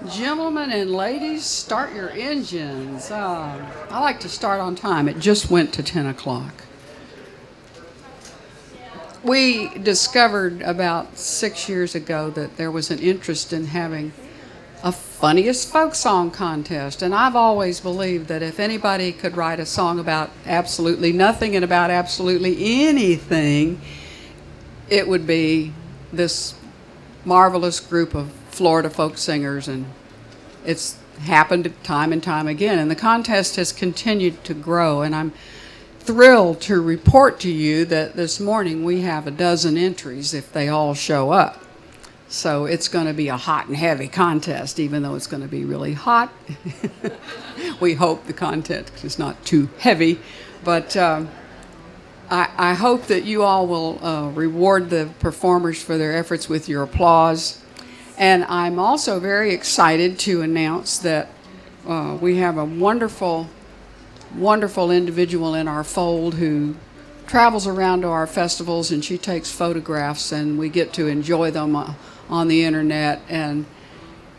Gentlemen and ladies, start your engines. I like to start on time. It just went to 10 o'clock. We discovered about 6 years ago that there was an interest in having a funniest folk song contest. And I've always believed that if anybody could write a song about absolutely nothing and about absolutely anything, it would be this marvelous group of Florida folk singers, and it's happened time and time again. And the contest has continued to grow, and I'm thrilled to report to you that this morning we have a dozen entries if they all show up. So it's going to be a hot and heavy contest, even though it's going to be really hot. We hope the contest is not too heavy, but I hope that you all will reward the performers for their efforts with your applause. And I'm also very excited to announce that we have a wonderful, wonderful individual in our fold who travels around to our festivals, and she takes photographs, and we get to enjoy them on the internet. And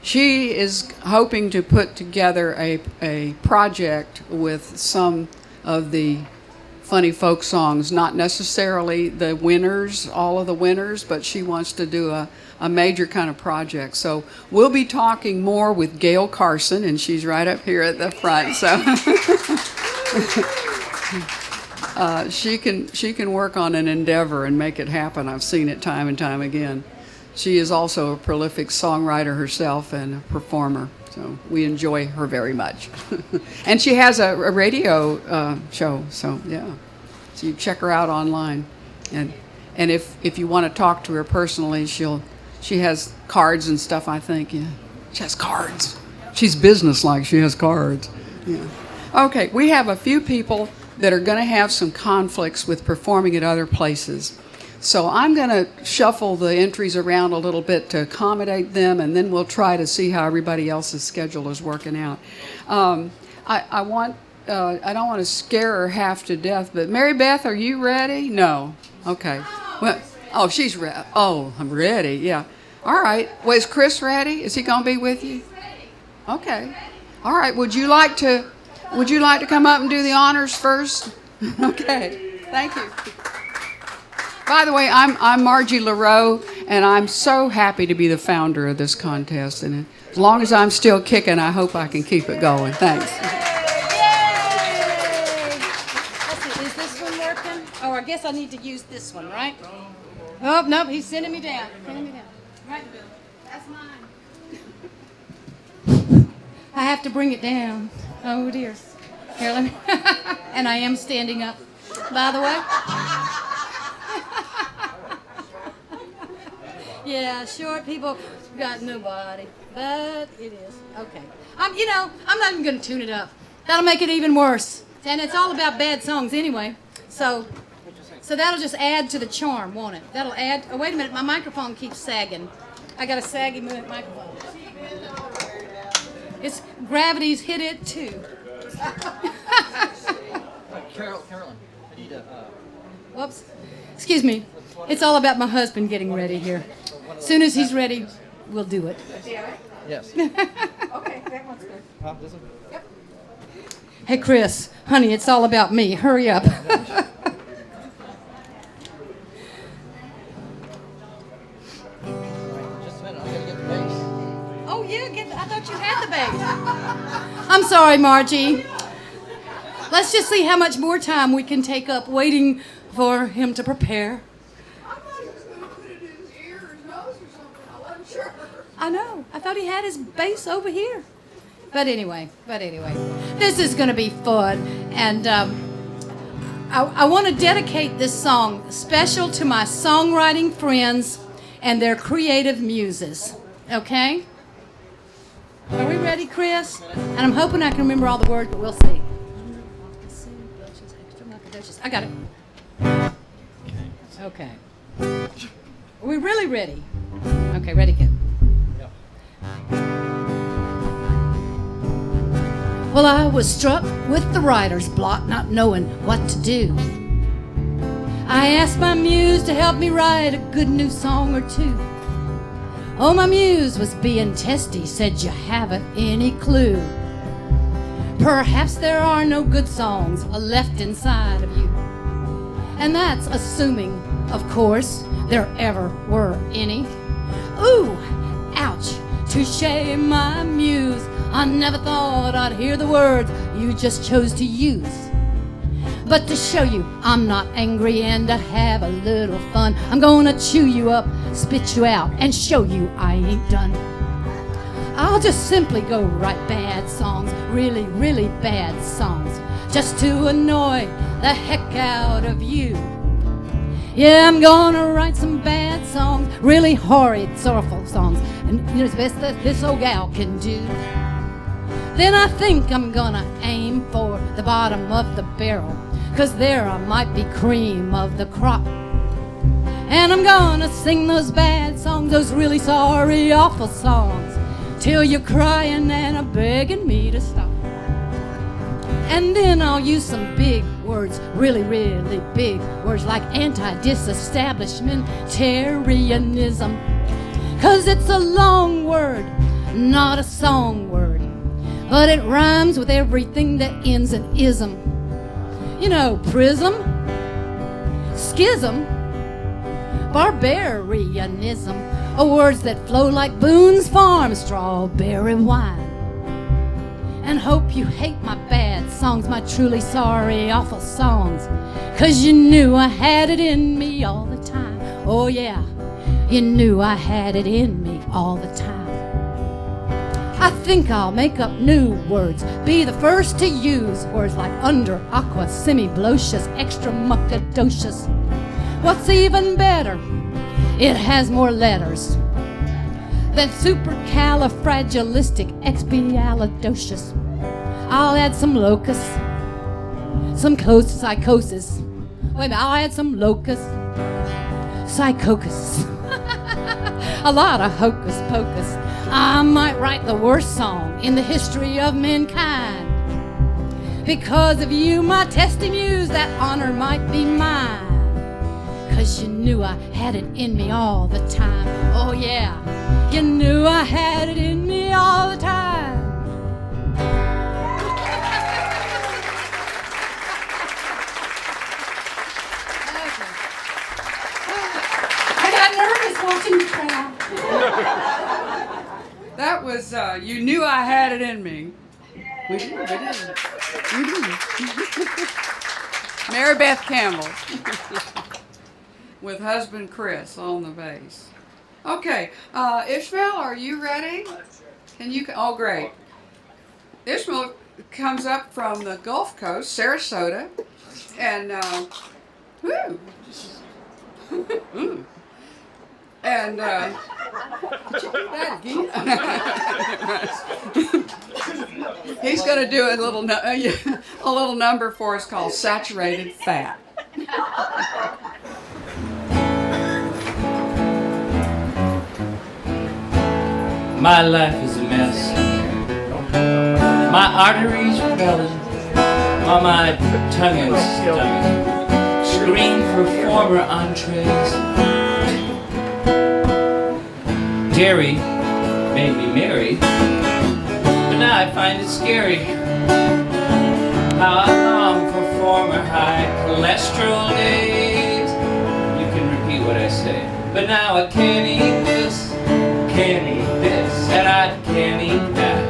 she is hoping to put together a project with some of the funny folk songs, not necessarily the winners, all of the winners, but she wants to do a major kind of project. So we'll be talking more with Gail Carson, and she's right up here at the front. So she can work on an endeavor and make it happen. I've seen it time and time again. She is also a prolific songwriter herself and a performer. So we enjoy her very much. And she has a radio show, so yeah. So you check her out online. And if you want to talk to her personally, she has cards and stuff, I think. Yeah. She has cards. She's businesslike, she has cards. Yeah. Okay, we have a few people that are going to have some conflicts with performing at other places. So I'm going to shuffle the entries around a little bit to accommodate them, and then we'll try to see how everybody else's schedule is working out. I don't want to scare her half to death, but Mary Beth, are you ready? No. Okay. Well, oh, she's ready. Oh, I'm ready. Yeah. All right. Well, is Chris ready? Is he going to be with you? Okay. All right. Would you like to come up and do the honors first? Okay. Thank you. By the way, I'm Margie LaRoe, and I'm so happy to be the founder of this contest. And as long as I'm still kicking, I hope I can keep it going. Thanks. Yay! Let's see, is this one working? Oh, I guess I need to use this one, right? Oh, nope, he's sending me down. Right, Bill. That's mine. I have to bring it down. Oh, dear. Here, let me. And I am standing up, by the way. Yeah, short people got nobody, but it is. Okay. I'm not even going to tune it up. That'll make it even worse. And it's all about bad songs anyway. So that'll just add to the charm, won't it? That'll add. Oh, wait a minute. My microphone keeps sagging. I got a saggy microphone. It's gravity's hit it too. Carolyn, I need to. Whoops. Excuse me. It's all about my husband getting ready here. As soon as he's ready, we'll do it. Yes. Okay, that one's good. Huh? This one? Yep. Hey, Chris, honey, it's all about me. Hurry up. Just a minute, I gotta get the bass. Oh, yeah, I thought you had the bass. I'm sorry, Margie. Let's just see how much more time we can take up waiting for him to prepare. I know. I thought he had his bass over here. But anyway, this is going to be fun. And I want to dedicate this song special to my songwriting friends and their creative muses. Okay? Are we ready, Chris? And I'm hoping I can remember all the words, but we'll see. I got it. Okay. Are we really ready? Okay, ready, go. Well, I was struck with the writer's block, not knowing what to do. I asked my muse to help me write a good new song or two. Oh, my muse was being testy, said you haven't any clue. Perhaps there are no good songs left inside of you. And that's assuming, of course, there ever were any. Ooh, ouch, touche, my muse. I never thought I'd hear the words you just chose to use. But to show you I'm not angry and to have a little fun, I'm gonna chew you up, spit you out, and show you I ain't done. I'll just simply go write bad songs, really, really bad songs, just to annoy the heck out of you. Yeah, I'm gonna write some bad songs, really horrid, sorrowful songs, and you know, it's best that this old gal can do. Then I think I'm gonna aim for the bottom of the barrel, 'cause there I might be cream of the crop. And I'm gonna sing those bad songs, those really sorry, awful songs, till you're crying and begging me to stop. And then I'll use some big words, really, really big words, like anti-disestablishmentarianism. 'Cause it's a long word, not a song word, but it rhymes with everything that ends in ism. You know, prism, schism, barbarianism, words that flow like Boone's Farm strawberry wine. And hope you hate my bad songs, my truly sorry, awful songs, 'cause you knew I had it in me all the time. Oh yeah, you knew I had it in me all the time. I think I'll make up new words, be the first to use words like under, aqua, semi-blocious, extra muckadocious. What's even better, it has more letters than supercalifragilisticexpialidocious. I'll add some locus, some psychosis. Wait a minute, I'll add some locus, psychocus. A lot of hocus pocus. I might write the worst song in the history of mankind. Because of you, my testy muse, that honor might be mine. 'Cause you knew I had it in me all the time. Oh yeah, you knew I had it in me all the time. I got nervous watching the crowd. That was, You Knew I Had It In Me. We did. Mary Beth Campbell. With husband Chris on the bass. Okay, Ishmael, are you ready? Can you? Oh, great. Ishmael comes up from the Gulf Coast, Sarasota, and and did you do that again? He's going to do a little number for us called "Saturated Fat." My life is a mess. My arteries are belling, while my tongue and stomach scream for former entrees. Dairy made me merry, but now I find it scary how I long for former high cholesterol days. You can repeat what I say, but now I can't eat this, can't eat this, and I can't eat that,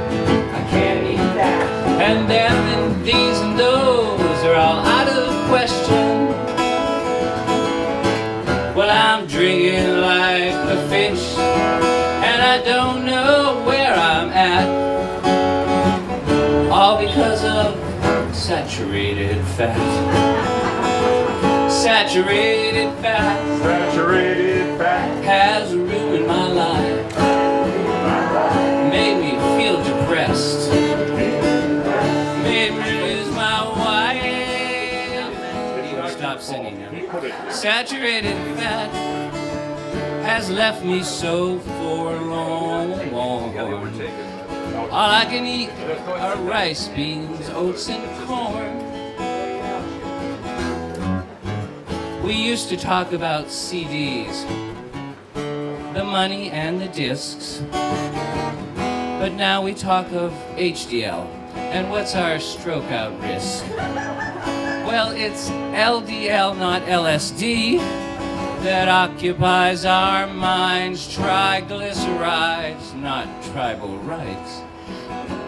I can't eat that, and them and these and those are all out of question. Well, I'm drinking like a fish, and I don't know where I'm at, all because of saturated fat. Saturated fat. Saturated fat has ruined my life. Made me feel depressed. Made me lose my wife. Stop singing now. Saturated fat has left me so forlorn. All I can eat are rice, beans, oats, and corn. We used to talk about CDs, the money and the discs. But now we talk of HDL, and what's our stroke out risk? Well, it's LDL, not LSD, that occupies our minds. Triglycerides, not tribal rights.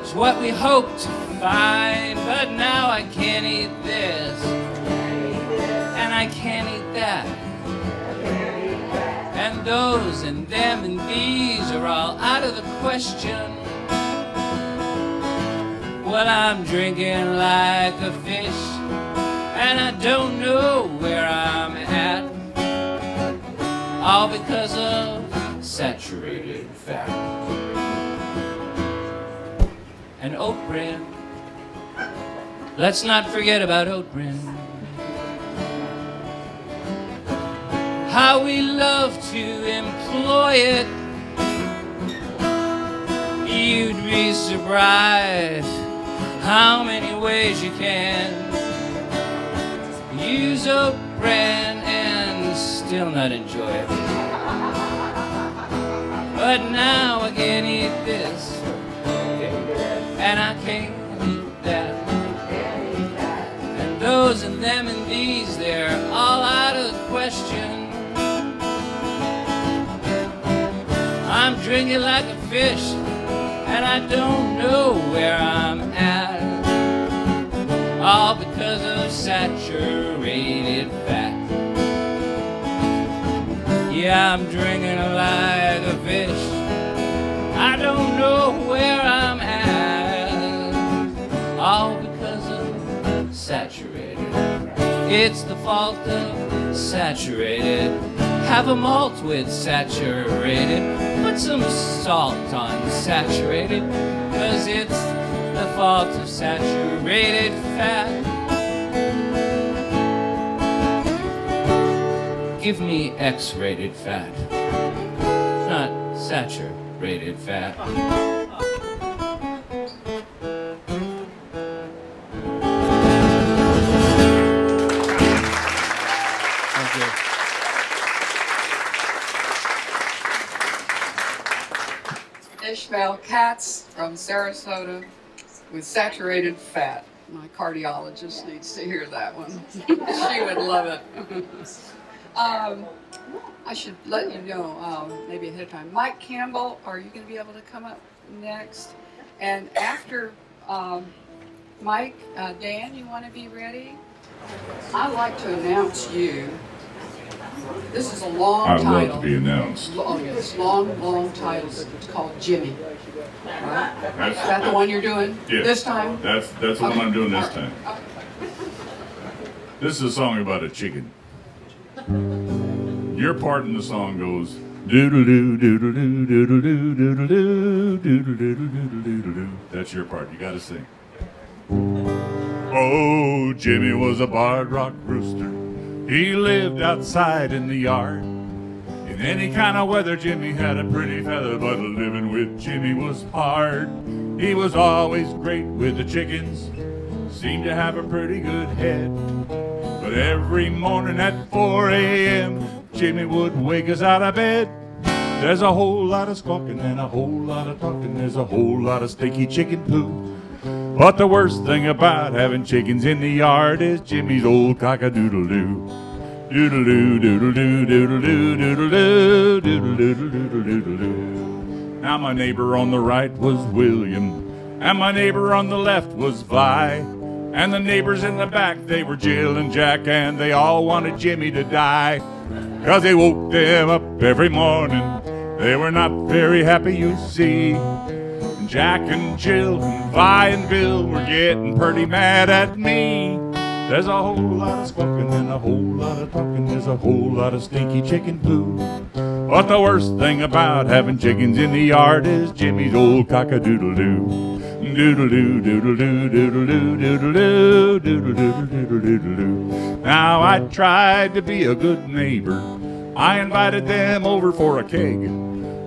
It's what we hoped to find, but now I can't eat this, and I can't eat that. And those and them and these are all out of the question. Well, I'm drinking like a fish, and I don't know where I'm at. All because of saturated fat. And oat bran. Let's not forget about oat bran. How we love to employ it. You'd be surprised how many ways you can use oat bran and still not enjoy it. But now I can't eat this, and I can't eat that. And those and them and these, they're all out of the question. I'm drinking like a fish, and I don't know where I'm at. All because of saturated fat. Yeah, I'm drinking like a fish. I don't know where I'm at. All because of saturated. It's the fault of saturated. Have a malt with saturated. Put some salt on saturated, 'cause it's the fault of saturated fat. Give me X-rated fat, not saturated fat. Thank you. Ishmael Katz from Sarasota with saturated fat. My cardiologist needs to hear that one. She would love it. I should let you know, maybe ahead of time. Mike Campbell, are you going to be able to come up next? And after Mike, Dan, you want to be ready? I'd like to announce you. This is a long I'd title. love to be announced. Oh, yes, long title. It's called Jimmy. Right? Is that the one you're doing this time? That's the one I'm doing this time. This is a song about a chicken. Your part in the song goes doodle-doo, doodle-doo, doodle-doo, doodle-doo, doodle-doo, doodle-doo, doodle-doo. That's your part. You got to sing. Oh, Jimmy was a barred rock rooster. He lived outside in the yard. In any kind of weather, Jimmy had a pretty feather, but living with Jimmy was hard. He was always great with the chickens, seemed to have a pretty good head. But every morning at 4 a.m., Jimmy would wake us out of bed. There's a whole lot of squawking and a whole lot of talking. There's a whole lot of stinky chicken poo. But the worst thing about having chickens in the yard is Jimmy's old cock-a-doodle-doo. Doodle-doo, doodle-doo, doodle-doo, doodle-doo, doodle-doo, doodle-doo, doodle-doo. Now my neighbor on the right was William, and my neighbor on the left was Vi. And the neighbors in the back, they were Jill and Jack, and they all wanted Jimmy to die. 'Cause he woke them up every morning. They were not very happy, you see. Jack and Jill and Vi and Bill were getting pretty mad at me. There's a whole lot of squawking and a whole lot of talking. There's a whole lot of stinky chicken poo. But the worst thing about having chickens in the yard is Jimmy's old cock-a-doodle-doo. Doodle-doo, doodle-doo, doodle-doo, doodle-doo, doodle-doo, doodle-doo, doodle-doo. Now I tried to be a good neighbor. I invited them over for a keg.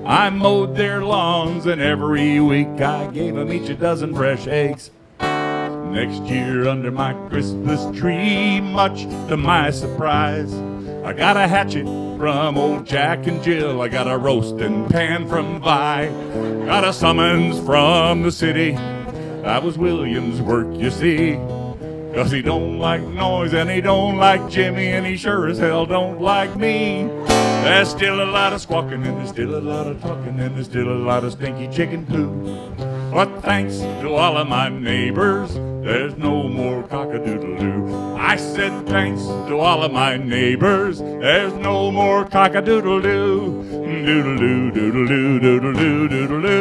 I mowed their lawns, and every week I gave them each a dozen fresh eggs. Next year under my Christmas tree, much to my surprise, I got a hatchet from old Jack and Jill. I got a roasting pan from Vi. Got a summons from the city. That was William's work, you see. 'Cause he don't like noise and he don't like Jimmy, and he sure as hell don't like me. There's still a lot of squawking and there's still a lot of talking and there's still a lot of stinky chicken poo. But thanks to all of my neighbors, there's no more cock-a-doodle-doo. I said thanks to all of my neighbors, there's no more cock-a-doodle-doo. Doodle-doo, doodle-doo, doodle-doo, doodle-doo.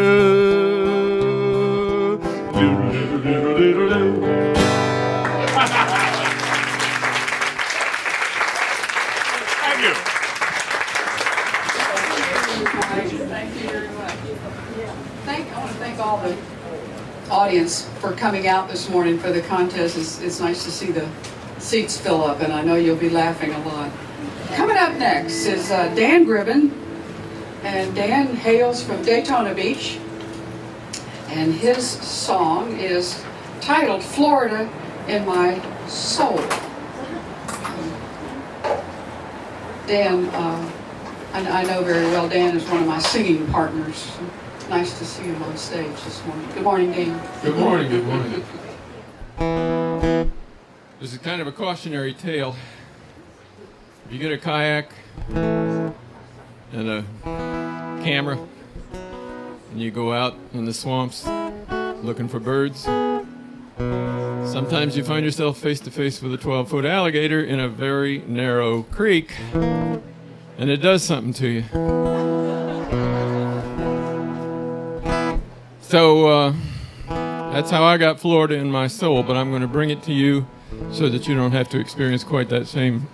Doodle-doo, doodle-doo-doodle-doo. Thank you. Thank you very much. I want to thank all the audience for coming out this morning for the contest. It's nice to see the seats fill up, and I know you'll be laughing a lot. Coming up next is Dan Gribbin, and Dan hails from Daytona Beach, and his song is titled Florida in My Soul. Dan, I know very well Dan is one of my singing partners. Nice to see him on stage this morning. Good morning, Dan. Good morning, good morning. This is kind of a cautionary tale. If you get a kayak and a camera and you go out in the swamps looking for birds, sometimes you find yourself face to face with a 12-foot alligator in a very narrow creek, and it does something to you. So that's how I got Florida in my soul, but I'm going to bring it to you so that you don't have to experience quite that same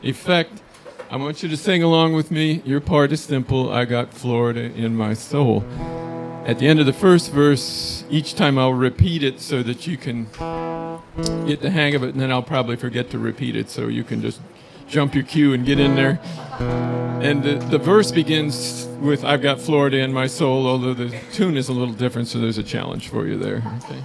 effect. I want you to sing along with me. Your part is simple. I got Florida in my soul. At the end of the first verse, each time I'll repeat it so that you can get the hang of it, and then I'll probably forget to repeat it, so you can just jump your cue and get in there. And the verse begins with I've got Florida in my soul, although the tune is a little different, so there's a challenge for you there. Okay.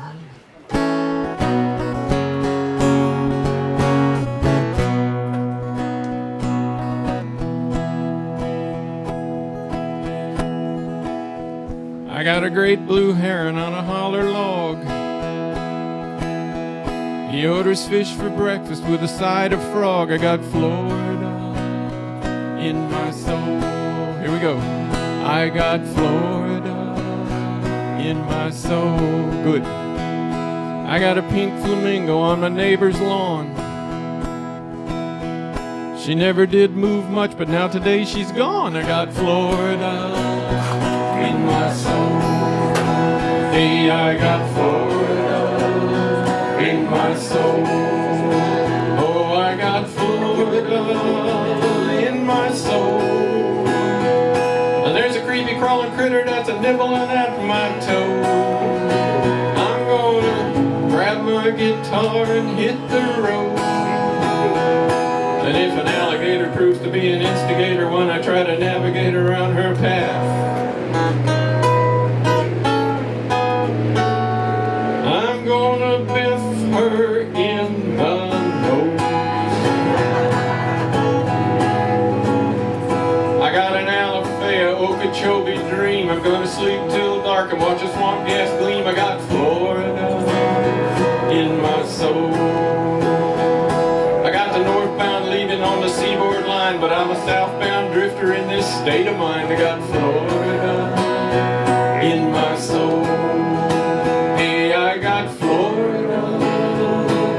I got a great blue heron on a holler log. He orders fish for breakfast with a side of frog. I got Florida in my soul. Here we go. I got Florida in my soul. Good. I got a pink flamingo on my neighbor's lawn. She never did move much, but now today she's gone. I got Florida in my soul. Hey, I got Florida in my soul. Oh, I got Florida in my soul. And there's a creepy crawling critter that's a nibbling at my toe. I'm gonna grab my guitar and hit the road. And if an alligator proves to be an instigator when I try to navigate around her path, I'm gonna biff her in the nose. I got an Alafaya Okeechobee dream. I'm gonna sleep till dark and watch a swamp gas gleam. I got Florida in my soul. I got the northbound leaving on the seaboard line, but I'm a southbound drifter in this state of mind. I got Florida in my soul. Hey, I got Florida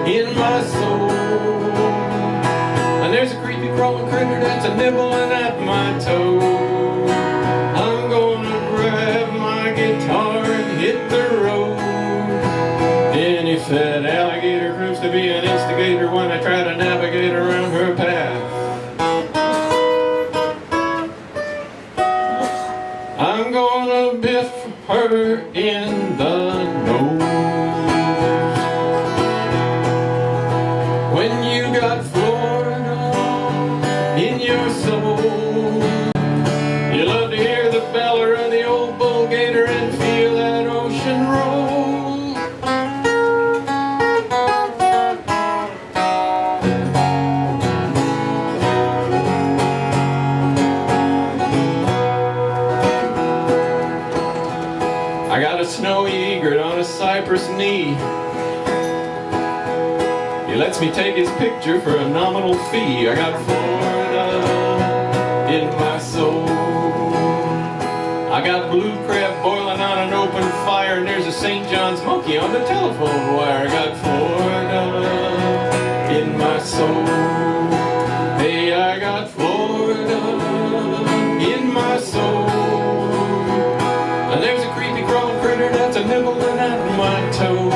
in my soul. And there's a creepy crawling critter that's a nibbling at my toe. I'm gonna grab my guitar and hit the road. And if that alligator proves to be an instigator when I try to navigate around her path, I'm gonna biff her in the nose. When you got Florida in your soul, you love to hear the beller of the old bull gator and feel that ocean roll. got a snowy egret on a cypress knee. He lets me take his picture for a nominal fee. I got Florida in my soul. I got blue crab boiling on an open fire, and there's a St. John's monkey on the telephone wire. I got Florida in my soul. Hey, I got Florida in my soul. And there's a creepy crawling critter that's a nibbling at my toe.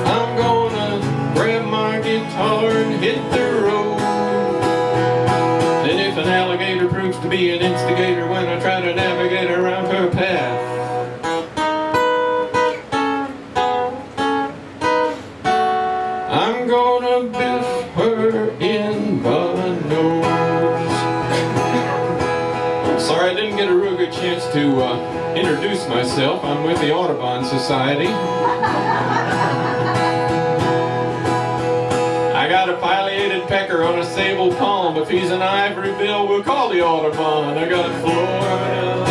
I'm gonna grab my guitar and hit the road. And if an alligator proves to be an instigator when I try to navigate around her path, I'm gonna biff her in the nose. I'm sorry I didn't get a real good chance to introduce myself. I'm with the Audubon Society. I got a pileated pecker on a sable palm. If he's an ivory bill, we'll call the Audubon. I got Florida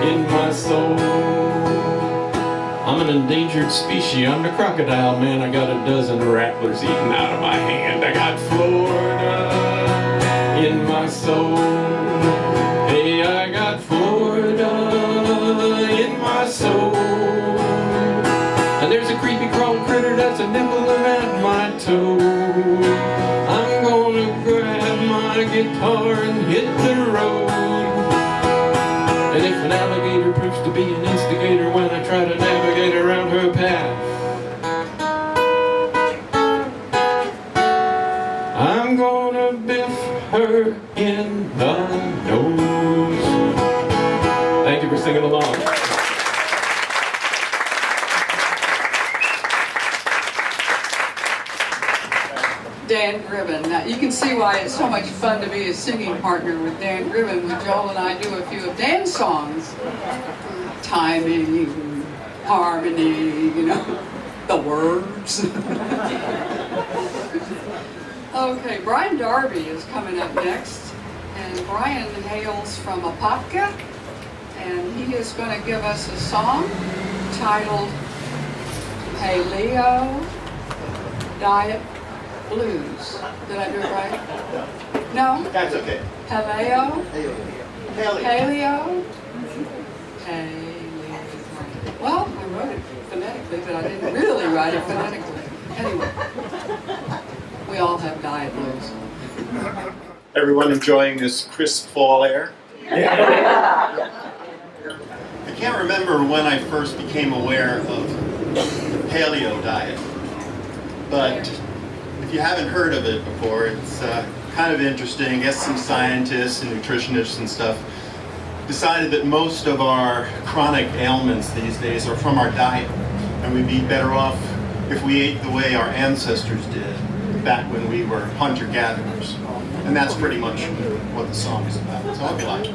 in my soul. I'm an endangered species. I'm the crocodile man. I got a dozen rattlers eating out of my hand. I got Florida in my soul. Hey, I got Florida in my soul. And there's a creepy crawling critter that's a nibbling at my toe. I'm gonna grab my guitar and hit the road. And if an alligator proves to be an instigator when I try to navigate around her path, I'm gonna biff her in the nose. Thank you for singing along. Dan Gribbin. Now, you can see why it's so much fun to be a singing partner with Dan Gribbin. When Joel and I do a few of Dan's songs, timing, harmony, you know, the words. Okay, Brian Darby is coming up next, and Brian hails from Apopka, and he is going to give us a song titled Paleo Diet Blues. Did I do it right? No? That's okay. Paleo? Paleo. Paleo? Well, I wrote it phonetically, but I didn't really write it phonetically. Anyway, we all have diet blues. Everyone enjoying this crisp fall air? I can't remember when I first became aware of the paleo diet, but if you haven't heard of it before, it's kind of interesting. I guess some scientists and nutritionists and stuff decided that most of our chronic ailments these days are from our diet, and we'd be better off if we ate the way our ancestors did back when we were hunter-gatherers. And that's pretty much what the song is about. So I hope you like it.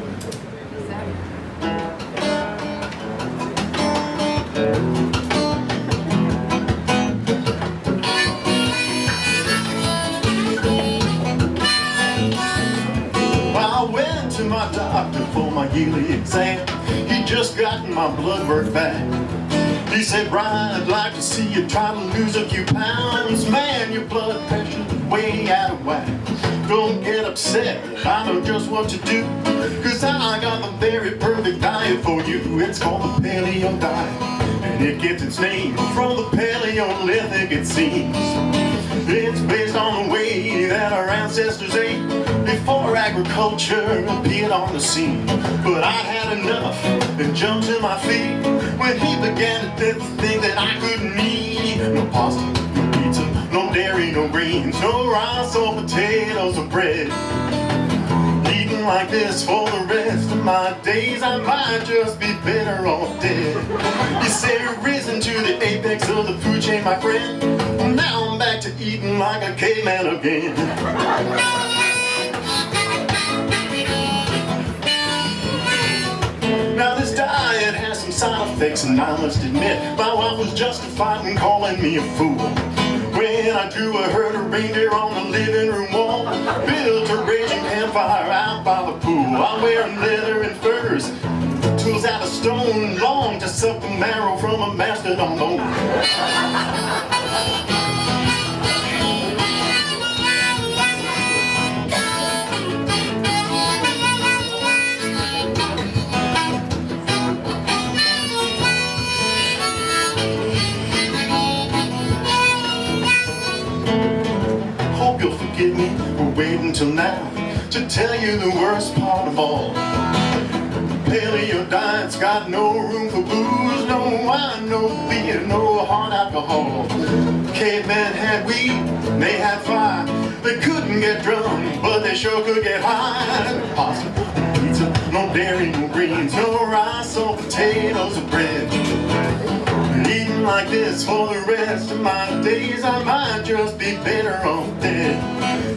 I went to my doctor for my yearly exam. He just gotten my blood work back. He said, Brian, I'd like to see you try to lose a few pounds. Man, your blood pressure's way out of whack. Don't get upset, I know just what to do, 'cause I got the very perfect diet for you. It's called the Paleo diet, and it gets its name from the Paleolithic, it seems. It's based on the way that our ancestors ate before agriculture appeared on the scene. But I had enough and jumped to my feet when he began to think that I couldn't eat no pasta, no pizza, no dairy, no greens, no rice or potatoes or bread. Eating like this for the rest of my days, I might just be better off dead. You say you've risen to the apex of the food chain, my friend. Well, now I'm back to eating like a caveman again. Now this diet has some side effects, and I must admit my wife was justified in calling me a fool. When I drew a herd of reindeer on the living room wall, built a raging campfire out by the pool. I'm wearing leather and furs, tools was out of stone, long to suck the marrow from a mastodon bone. Hope you'll forgive me for waiting till now to tell you the worst part of all. Paleo diet's got no room for booze, no wine, no beer, no hard alcohol. Cavemen had weed, they had fire. They couldn't get drunk, but they sure could get high. Pasta, pizza, no dairy, no greens, no rice or potatoes or bread. Eating like this for the rest of my days, I might just be better off dead.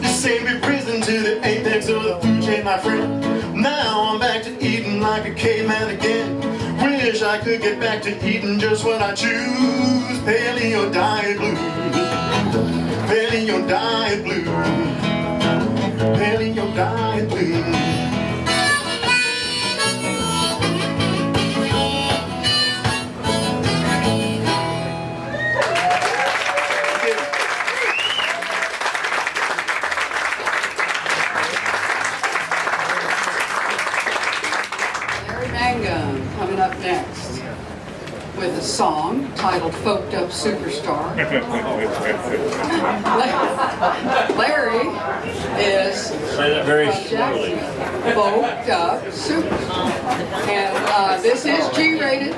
You sent me prison to the apex of the food chain, my friend. Now I'm back to eating like a caveman again. Wish I could get back to eating just what I choose. Paleo diet blues. Paleo diet blues. Paleo diet blues. Mangum coming up next with a song titled Folked Up Superstar. Larry is Say that very slowly. Folked Up Superstar. And this is G-rated.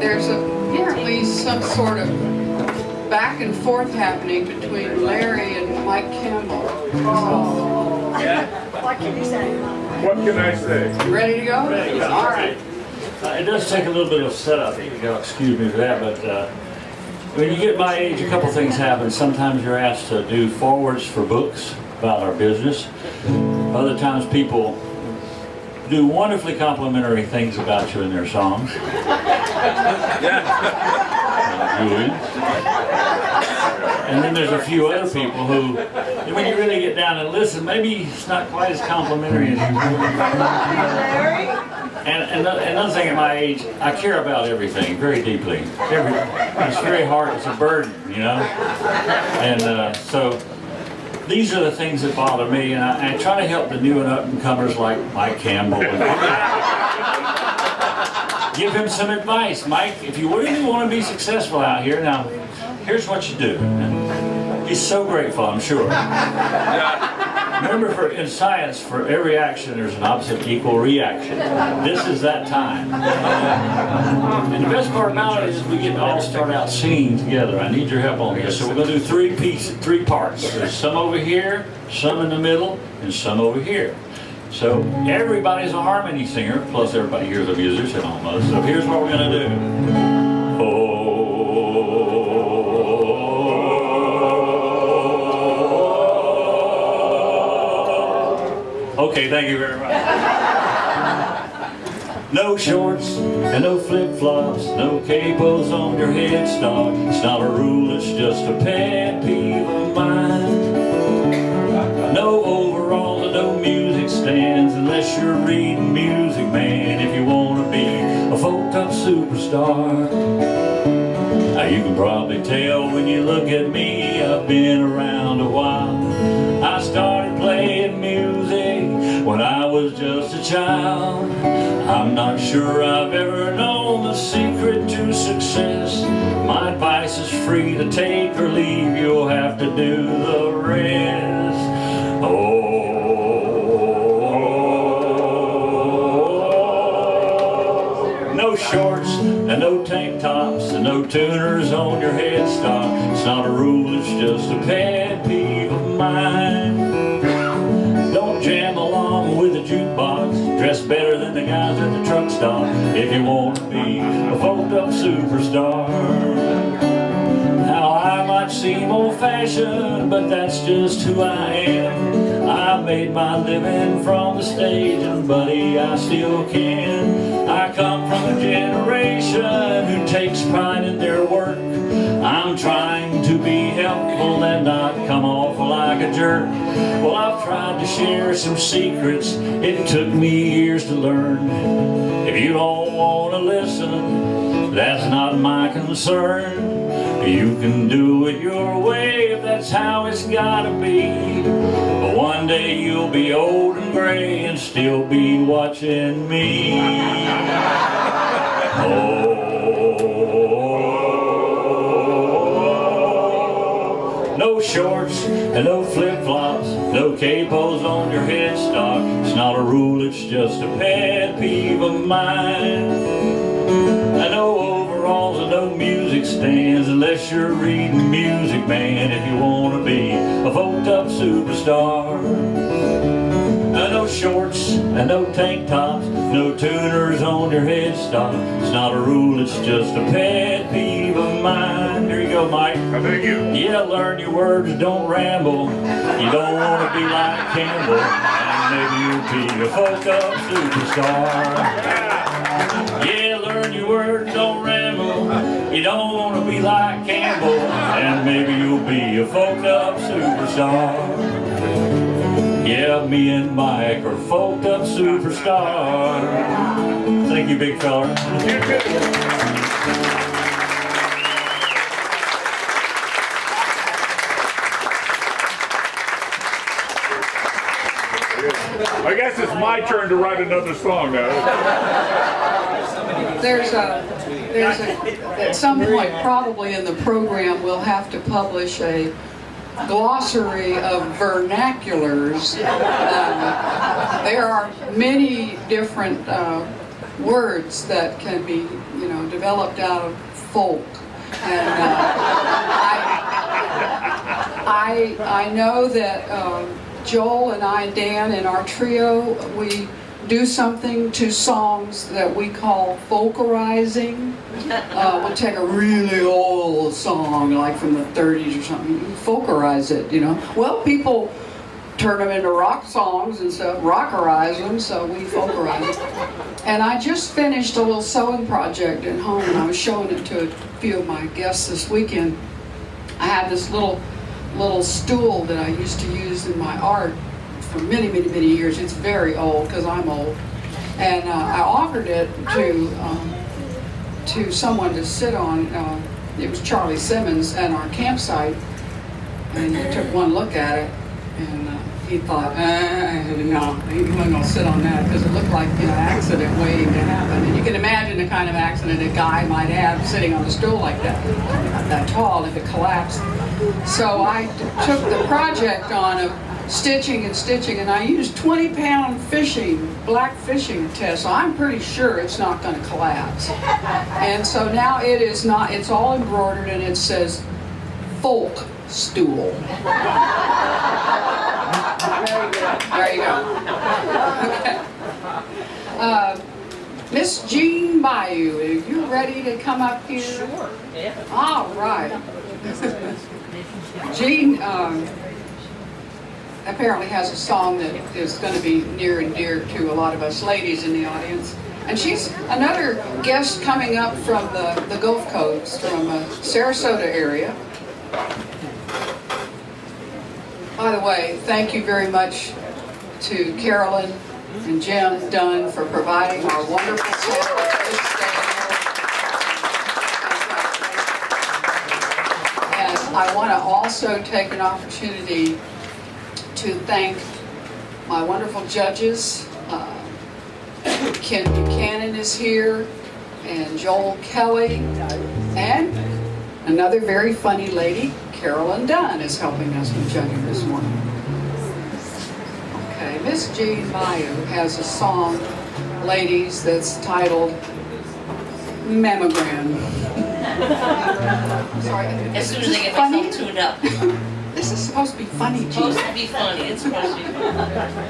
There's apparently some sort of back and forth happening between Larry and Mike Campbell. What can I say? You ready to go? Ready to go. All right. It does take a little bit of setup. Excuse me for that, but when you get my age, a couple things happen. Sometimes you're asked to do forwards for books about our business. Other times people do wonderfully complimentary things about you in their songs. Julian. And then there's a few other people who, when you really get down and listen, maybe it's not quite as complimentary as you. And another thing at my age, I care about everything very deeply. It's very hard, it's a burden, you know? And so these are the things that bother me, and I try to help the new and up-and-comers like Mike Campbell. Give him some advice. Mike, if you really want to be successful out here, now, here's what you do. And he's so grateful, I'm sure. Remember, in science, for every action, there's an opposite equal reaction. This is that time. And the best part about it is we get to all start out singing together. I need your help on this. So we're going to do three parts. There's some over here, some in the middle, and some over here. So everybody's a harmony singer, plus everybody here's a musician almost. So here's what we're going to do. Okay, thank you very much. No shorts and no flip-flops, no capos on your headstock. It's not a rule, it's just a pet peeve of mine. No overalls and no music stands unless you're reading Music Man if you want to be a folked up superstar. Now you can probably tell when you look at me, I've been around a while. I started playing music when I was just a child. I'm not sure I've ever known the secret to success. My advice is free to take or leave, you'll have to do the rest. No shorts and no tank tops and no tuners on your headstock. It's not a rule, it's just a pet peeve of mine. Don't jam along with the jukebox. Dress better than the guys at the truck stop if you want to be a folked up superstar. Now I might seem old-fashioned, but that's just who I am. I made my living from the stage, and buddy, I still can. I come from a generation who takes pride in their work. I'm trying to be helpful and not come off like like a jerk. Well, I've tried to share some secrets, it took me years to learn. If you don't want to listen, that's not my concern. You can do it your way if that's how it's gotta be. But one day you'll be old and gray and still be watching me. Oh, no shorts and no flip-flops, no capos on your headstock. It's not a rule, it's just a pet peeve of mine. I know overalls and no music stands unless you're reading Music Man if you want to be a folked up superstar. No shorts and no tank tops, no tuners on your headstock. It's not a rule, it's just a pet peeve of mine. Here you go, Mike. Thank you. Yeah, learn your words, don't ramble. You don't want to be like Campbell, and maybe you'll be a folked up superstar. Yeah, learn your words, don't ramble. You don't want to be like Campbell, and maybe you'll be a folked up superstar. Yeah, me and Mike are folked up superstar. Thank you, big fella. I guess it's my turn to write another song now. At some point, probably in the program, we'll have to publish a glossary of vernaculars. There are many different words that can be, developed out of folk. And I know that Joel and I, Dan, in our trio, we do something to songs that we call folkerizing. We'll take a really old song, like from the 30s or something, folkerize it, Well, people turn them into rock songs and stuff, rockerize them, so we folkerize it. And I just finished a little sewing project at home, and I was showing it to a few of my guests this weekend. I have this little stool that I used to use in my art for many, many, many years. It's very old because I'm old, and I offered it to someone to sit on. It was Charlie Simmons at our campsite, and he took one look at it, and he thought, no, he wasn't going to sit on that because it looked like an accident waiting to happen. And you can imagine the kind of accident a guy might have sitting on a stool like that, not that tall, if it collapsed. So I took the project on of stitching, and I used 20-pound black fishing test, so I'm pretty sure it's not going to collapse. And so now it is not, it's all embroidered, and it says folk stool. There you go. Okay. Miss Jean Bayou, are you ready to come up here? Sure. Yeah. All right. Jean apparently has a song that is going to be near and dear to a lot of us ladies in the audience. And she's another guest coming up from the Gulf Coast, from Sarasota area. By the way, thank you very much to Carolyn and Jim Dunn for providing our wonderful set of this And I want to also take an opportunity to thank my wonderful judges. Ken Buchanan is here, and Joel Kelly, and another very funny lady, Carolyn Dunn, is helping us with judging this morning. Okay, Miss Jean Bayou has a song, ladies, that's titled Mammogram. Sorry, As soon as I get funny? myself tuned up. This is supposed to be funny, It's supposed Jean. to be funny. It's supposed to be funny.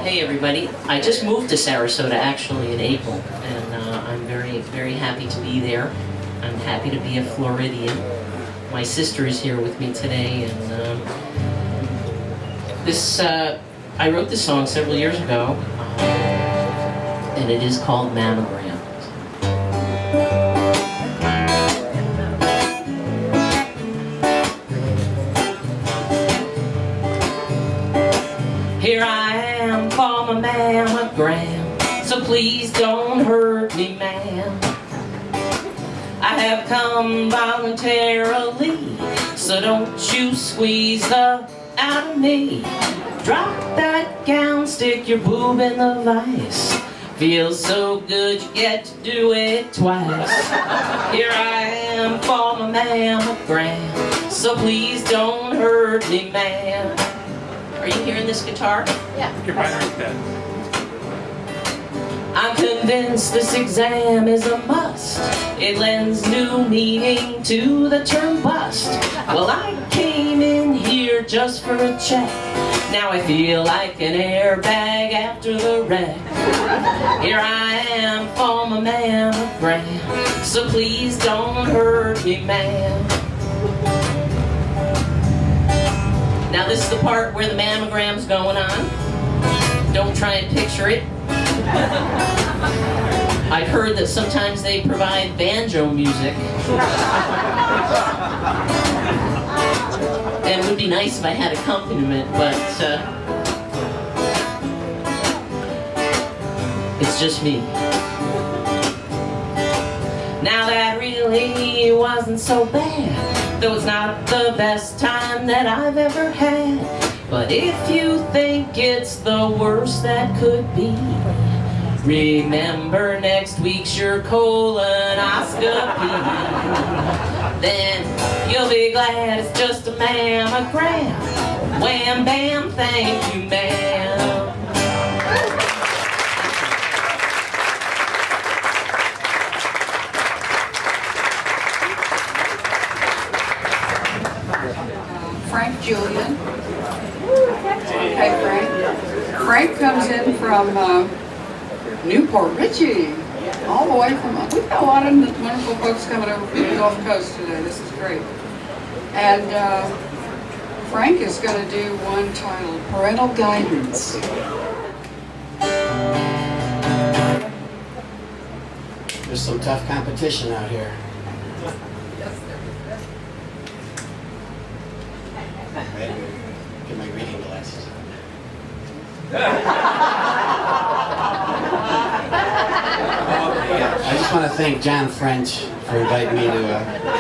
Hey everybody, I just moved to Sarasota actually in April, and I'm very, very happy to be there. I'm happy to be a Floridian. My sister is here with me today, and I wrote this song several years ago, and it is called Mammogram. please don't hurt me, ma'am. I have come voluntarily, so don't you squeeze the out of me. Drop that gown, stick your boob in the vice. Feels so good you get to do it twice. Here I am for my mammogram, so please don't hurt me, ma'am. Are you hearing this guitar? Yeah. You're right there. I'm convinced this exam is a must. It lends new meaning to the term bust. Well, I came in here just for a check. Now I feel like an airbag after the wreck. Here I am for my mammogram, so please don't hurt me, ma'am. Now this is the part where the mammogram's going on. Don't try and picture it. I've heard that sometimes they provide banjo music. And it would be nice if I had accompaniment, but it's just me. Now that really wasn't so bad, though it's not the best time that I've ever had. But if you think it's the worst that could be, remember next week's your colonoscopy. Then you'll be glad it's just a mammogram. Wham bam, thank you, ma'am. Frank Julian. Hey, Frank. Frank comes in from Newport Richie, all the way from. We've got a lot of wonderful folks coming over from the Gulf Coast today. This is great. And Frank is going to do one titled Parental Guidance. There's some tough competition out here. Get my reading glasses on. I just want to thank John French for inviting me to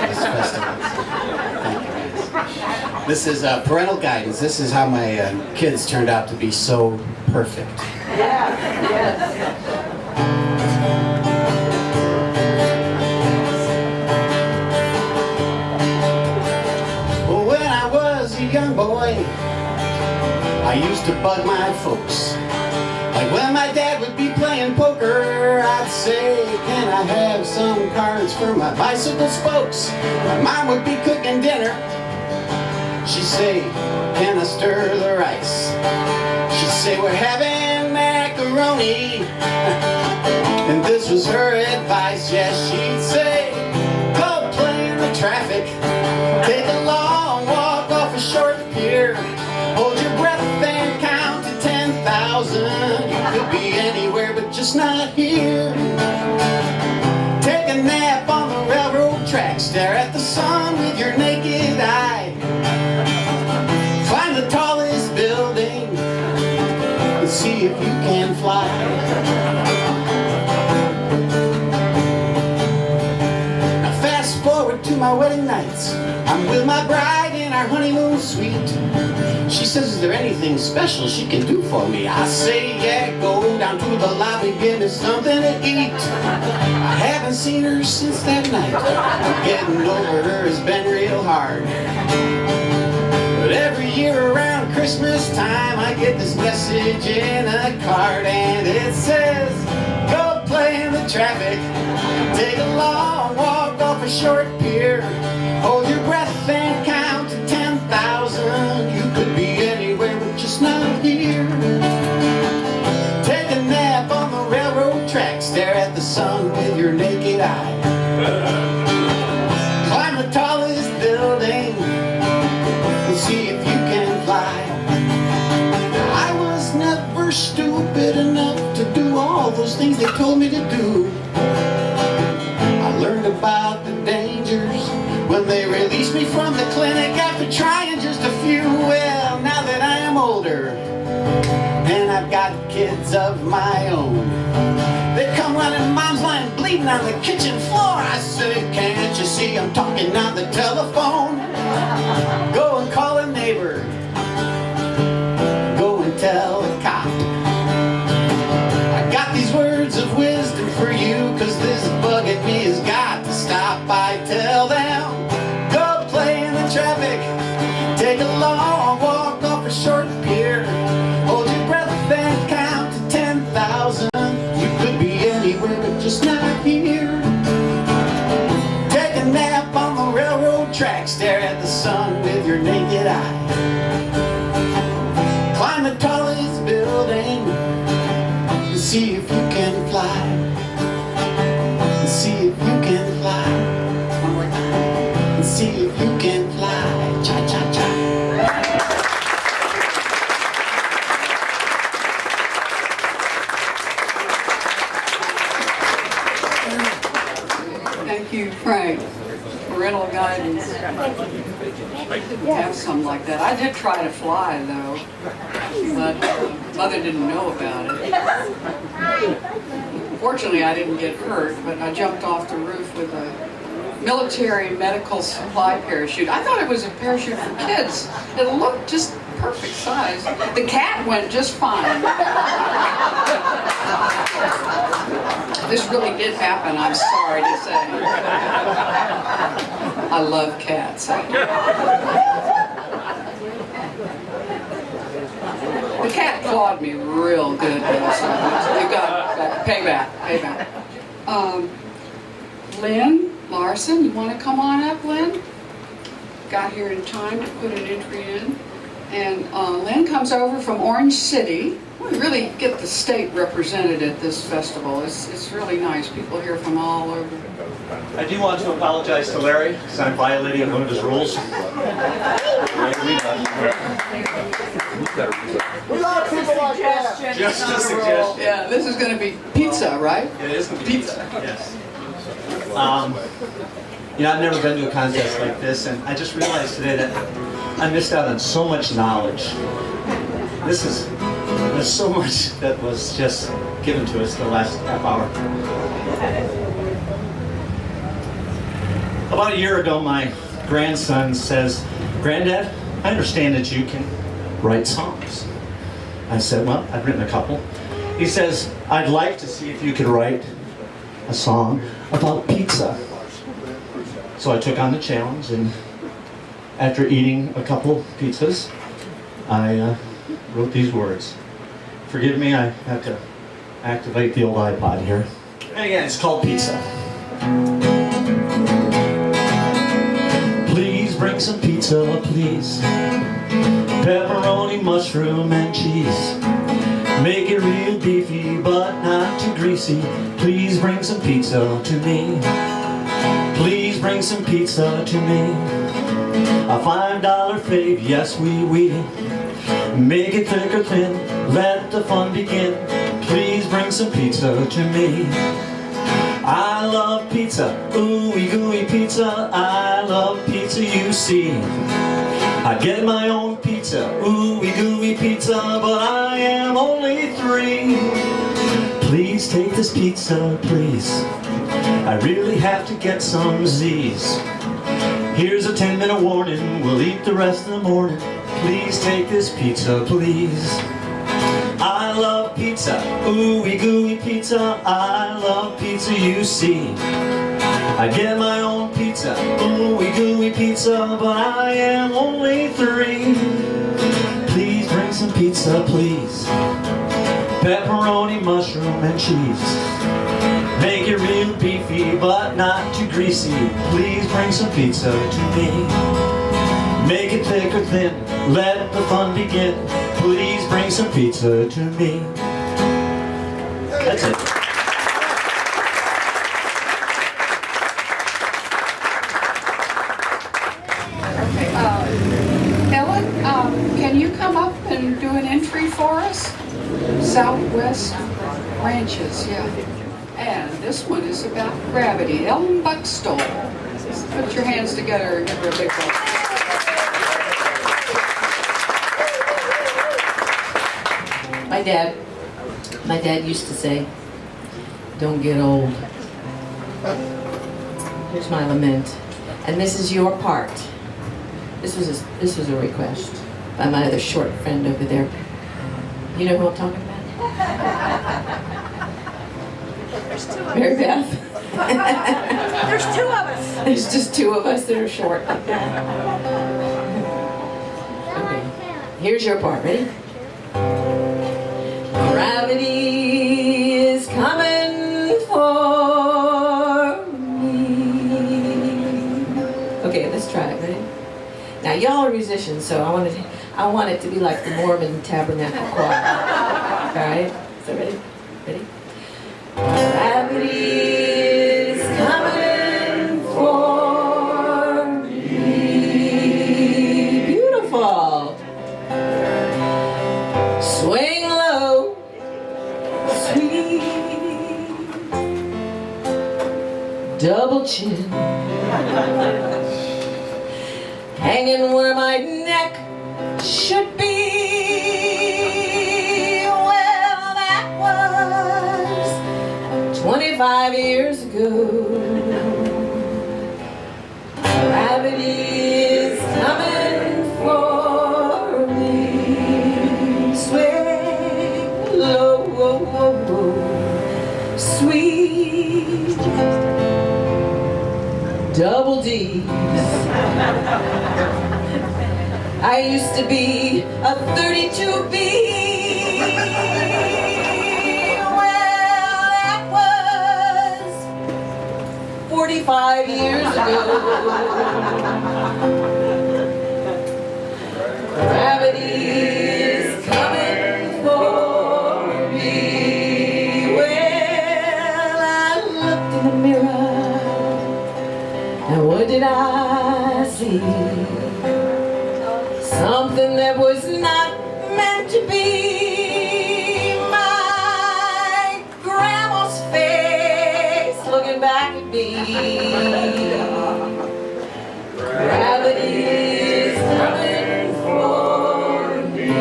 this festival. Thank you, guys. This is parental guidance. This is how my kids turned out to be so perfect. Well, when I was a young boy, I used to bug my folks. Like when my dad would be playing poker, I'd say, can I have some cards for my bicycle spokes? My mom would be cooking dinner. She'd say, can I stir the rice? She'd say, we're having macaroni. And this was her advice. Yes, she'd say, go play in the traffic. Take a long walk off a short pier. Hold your breath and count to 10,000. You could be anywhere but just not here. Take a nap on the railroad track. Stare at the sun with your naked eye. Climb the tallest building and see if you can fly. Now fast forward to my wedding nights. I'm with my bride in our honeymoon suite. She says, is there anything special she can do for me? I say, yeah, go down to the lobby, give me something to eat. I haven't seen her since that night. Getting over her has been real hard. But every year around Christmas time, I get this message in a card, and it says, go play in the traffic. Take a long walk off a short pier. Hold your breath and count to 10,000. You could be anywhere but just not here. Take a nap on the railroad track. Stare at the sun with your naked eye. Climb the tallest building and see if you can fly. I was never stupid enough to do all those things they told me to do. I learned about the dangers when they released me from the clinic after trying just a few. Well, now that I am older and I've got kids of my own, bleeding on the kitchen floor. I said, can't you see I'm talking on the telephone? Go and call a neighbor. Go and tell a cop. I got these words of wisdom for you, cause this bugging me has got to stop. I tell them, go play in the traffic, take a long walk off a short pier, hold your breath and count to 10,000. You could be anywhere but just not here. Take a nap on the railroad track, stare at the sun with your naked eye. Climb the tallest building and see if you can fly. And see if you can fly. One more time. And see if you can fly. Cha cha cha. Thank you, Frank. Parental guidance. Have some like that. I did try to fly though, but Mother didn't know about it. Fortunately, I didn't get hurt, but I jumped off the roof with a military medical supply parachute. I thought it was a parachute for kids. It looked just perfect size. The cat went just fine. This really did happen, I'm sorry to say. I love cats. The cat clawed me real good, though, so you got payback. Lynn Larsen, you want to come on up, Lynn? Got here in time to put an entry in. And Lynn comes over from Orange City. We really get the state represented at this festival. It's really nice. People here from all over. I do want to apologize to Larry because I'm violating one of his rules. We love people like that. Just a suggestion. Yeah, this is going to be pizza, right? It is going to be pizza. Yes. You know, I've never been to a contest like this, and I just realized today that I missed out on so much knowledge. There's so much that was just given to us the last half hour. About a year ago, my grandson says, "Granddad, I understand that you can write songs." I said, "Well, I've written a couple." He says, "I'd like to see if you could write a song about pizza." So I took on the challenge, and after eating a couple pizzas, I wrote these words. Forgive me, I have to activate the old iPod here. And again, it's called Pizza. Please bring some pizza, please. Pepperoni, mushroom, and cheese. Make it real beefy, but not too greasy. Please bring some pizza to me. Please bring some pizza to me. A $5 fave, yes, we. Make it thick or thin, let the fun begin. Please bring some pizza to me. I love pizza, ooey gooey pizza. I love pizza, you see. I get my own pizza, ooey gooey pizza, but I am only 3. Please take this pizza, please. I really have to get some Z's. Here's a 10-minute warning, we'll eat the rest of the morning. Please take this pizza, please. I love pizza, ooey gooey pizza. I love pizza, you see. I get my own pizza, ooey gooey pizza, but I am only 3. Please bring some pizza, please. Pepperoni, mushroom, and cheese. Make it real beefy, but not too greasy. Please bring some pizza to me. Make it thick or thin, let the fun begin. Please bring some pizza to me. That's it. Okay, Ellen, can you come up and do an entry for us? Southwest Ranches, yeah. And this one is about gravity. Ellen Bukstel. Put your hands together and give her a big one. My dad used to say, "Don't get old, Here's my lament. And this is your part. This was a request by my other short friend over there. You know who I'm talking about? There's two of Mary us. Beth. There's two of us. There's just two of us that are short like that. Okay. Here's your part. Ready? Gravity is coming for me. Okay, let's try it. Ready? Now y'all are musicians, so I want it to be like the Mormon Tabernacle Choir. All right? So ready? Ready? Gravity is coming for me. Beautiful. Swing low, sweet. Double chin. Hanging where my neck should be. Well, that was 25 years ago. Gravity is coming for me. Swing low, sweet. Double D's. I used to be a 32B. Well, that was 45 years ago. Gravity is coming for me. Well, I looked in the mirror, and what did I see? Something that was not meant to be. My grandma's face looking back at me. Gravity is coming for me.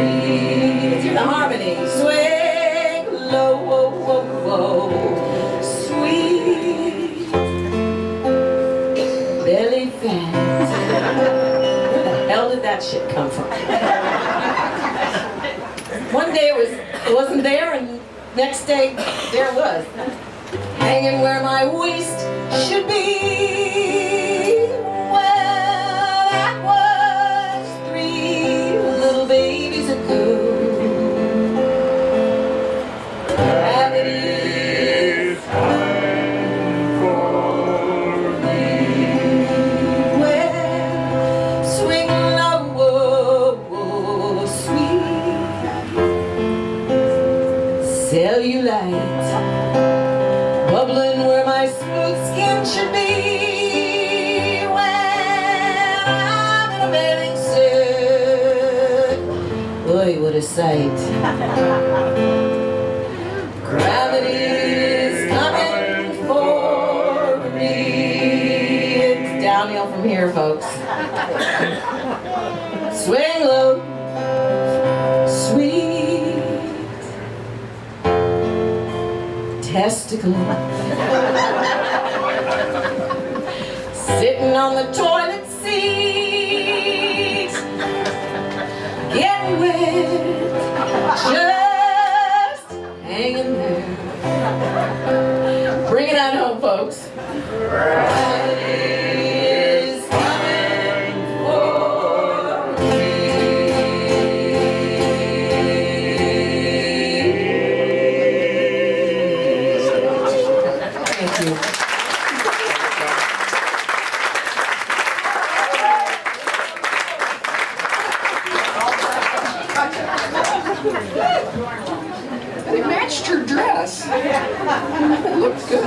Let's hear the harmony. Swing low, whoa, whoa, whoa. Sweet belly fat. Where did that shit come from? One day it wasn't there, and next day there it was, hanging where my waist should be. Well, that was 3 little babies ago. Gravity is coming for me. Well, swing cellulite, bubbling where my smooth skin should be. When I'm in a bathing suit, boy, what a sight. Gravity is coming for me. It's downhill from here, folks. Swing low, sweet testicle. Sitting on the toilet seat, getting wet, just hanging there. Bring it on home, folks. Gravity is coming for me. Thank you. It matched her dress. It looked good.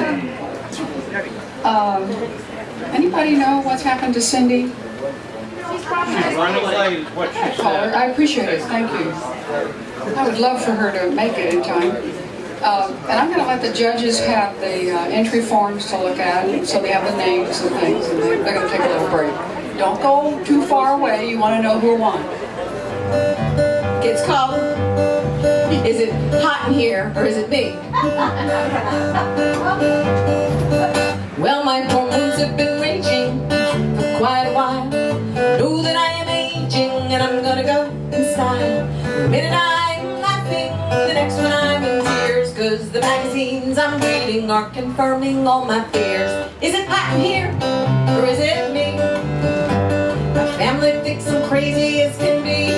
Anybody know what's happened to Cindy? Run away is what she said. I appreciate it. Thank you. I would love for her to make it in time. And I'm going to let the judges have the entry forms to look at, so they have the names and things, and they're going to take a little break. Don't go too far away. You want to know who won. It's called, is it hot in here or is it me? Well, have been raging for quite a while. Know that I am aging and I'm gonna go in style. The minute I'm laughing, the next one I'm in tears, 'cause the magazines I'm reading are confirming all my fears. Is it hot in here, or is it me? My family thinks I'm crazy as can be.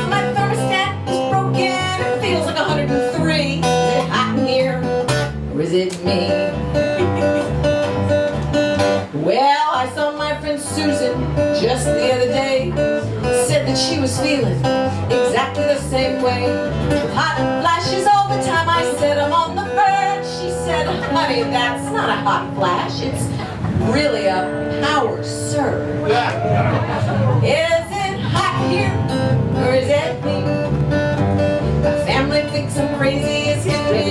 My thermostat is broken, it feels like 103. Is it hot in here, or is it me? Well, I saw my friend Susan just the other day. Said that she was feeling exactly the same way. With hot flashes all the time. I said, I'm on the verge. She said, honey, that's not a hot flash. It's really a power surge. Is it hot here, or is it me? My family thinks I'm crazy as can be.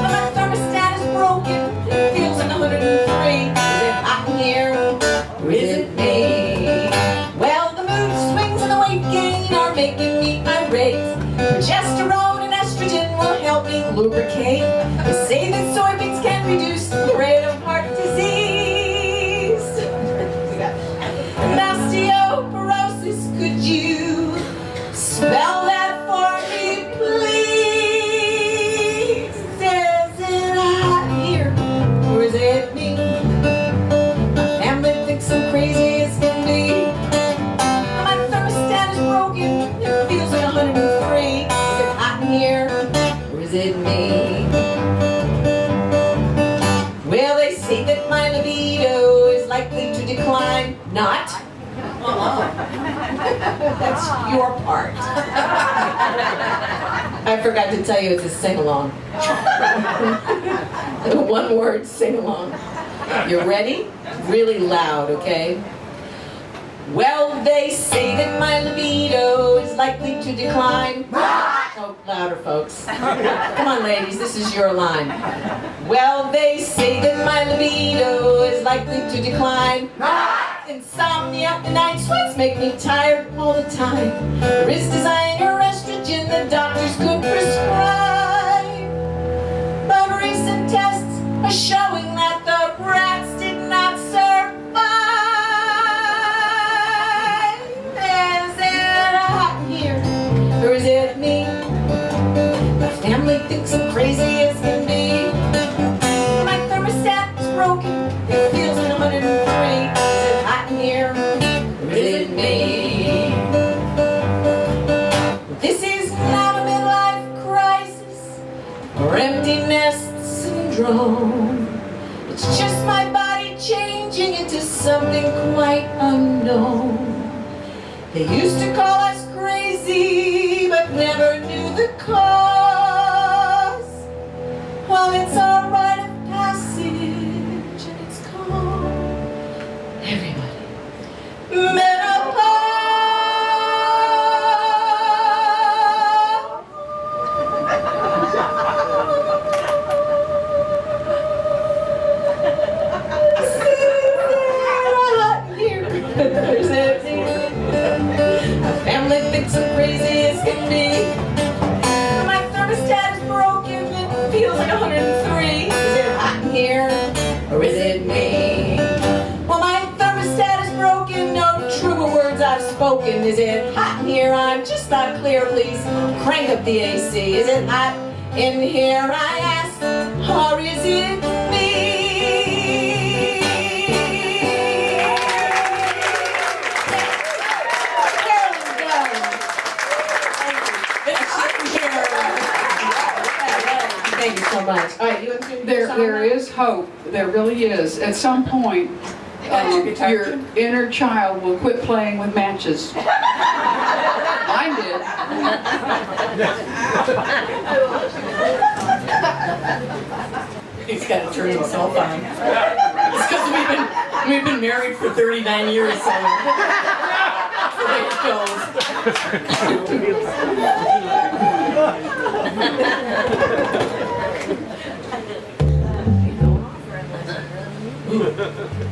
But my thermostat is broken. It feels like 103. Is it hot in here, or is it me? Well, the mood swings and the weight gain are making me irate. Progesterone and estrogen will help me lubricate. They say that soybeans can reduce the rate of heart disease. And osteoporosis, could you spell that for me, please? Is it hot here, or is it me? My family thinks I'm crazy as can be. My thermostat is broken, it feels like 103. Is it hot in here, or is it me? Well, they say that my libido is likely to decline. Not. That's your part. I forgot to tell you it's a sing-along. One word sing-along. You ready? Really loud, okay? Well, they say that my libido is likely to decline. Oh, louder, folks. Come on, ladies, this is your line. Well, they say that my libido is likely to decline. Insomnia and night sweats make me tired all the time. There is designer estrogen the doctors could prescribe. But recent tests are showing that the rats did not survive. Is it hot here, or is it me? My family thinks I'm crazy as can be. My thermostat is broken, it feels like 103. Is it hot in here, or is it me? This is not a midlife crisis or empty nest syndrome. It's just my body changing into something quite unknown. They used to call us crazy, but never knew the cause. Well, it's a rite of passage, and it's called, everybody, menopause. There's everything. My family thinks I'm crazy as can be. My thermostat is broken and it feels like 103. Is it hot in here, or is it me? Well, my thermostat is broken, no truer words I've spoken. Is it hot in here? I'm just not clear, please crank up the AC. Is it hot in here, I ask, or is it me? Thank you so much. All right, you want to do There is hope. There really is. At some point, your inner child will quit playing with matches. Mine did. He's got to turn himself on. It's because we've been married for 39 years, so that's the way it goes.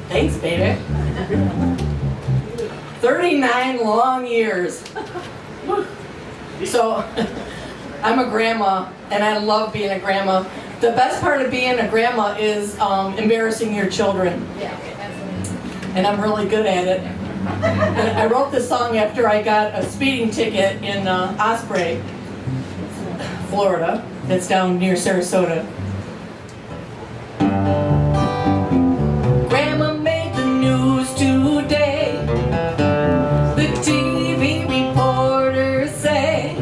Thanks, baby. 39 long years. So, I'm a grandma, and I love being a grandma, The best part of being a grandma is embarrassing your children. And I'm really good at it. I wrote this song after I got a speeding ticket in Osprey, Florida. That's down near Sarasota. Grandma made the news today. The TV reporters say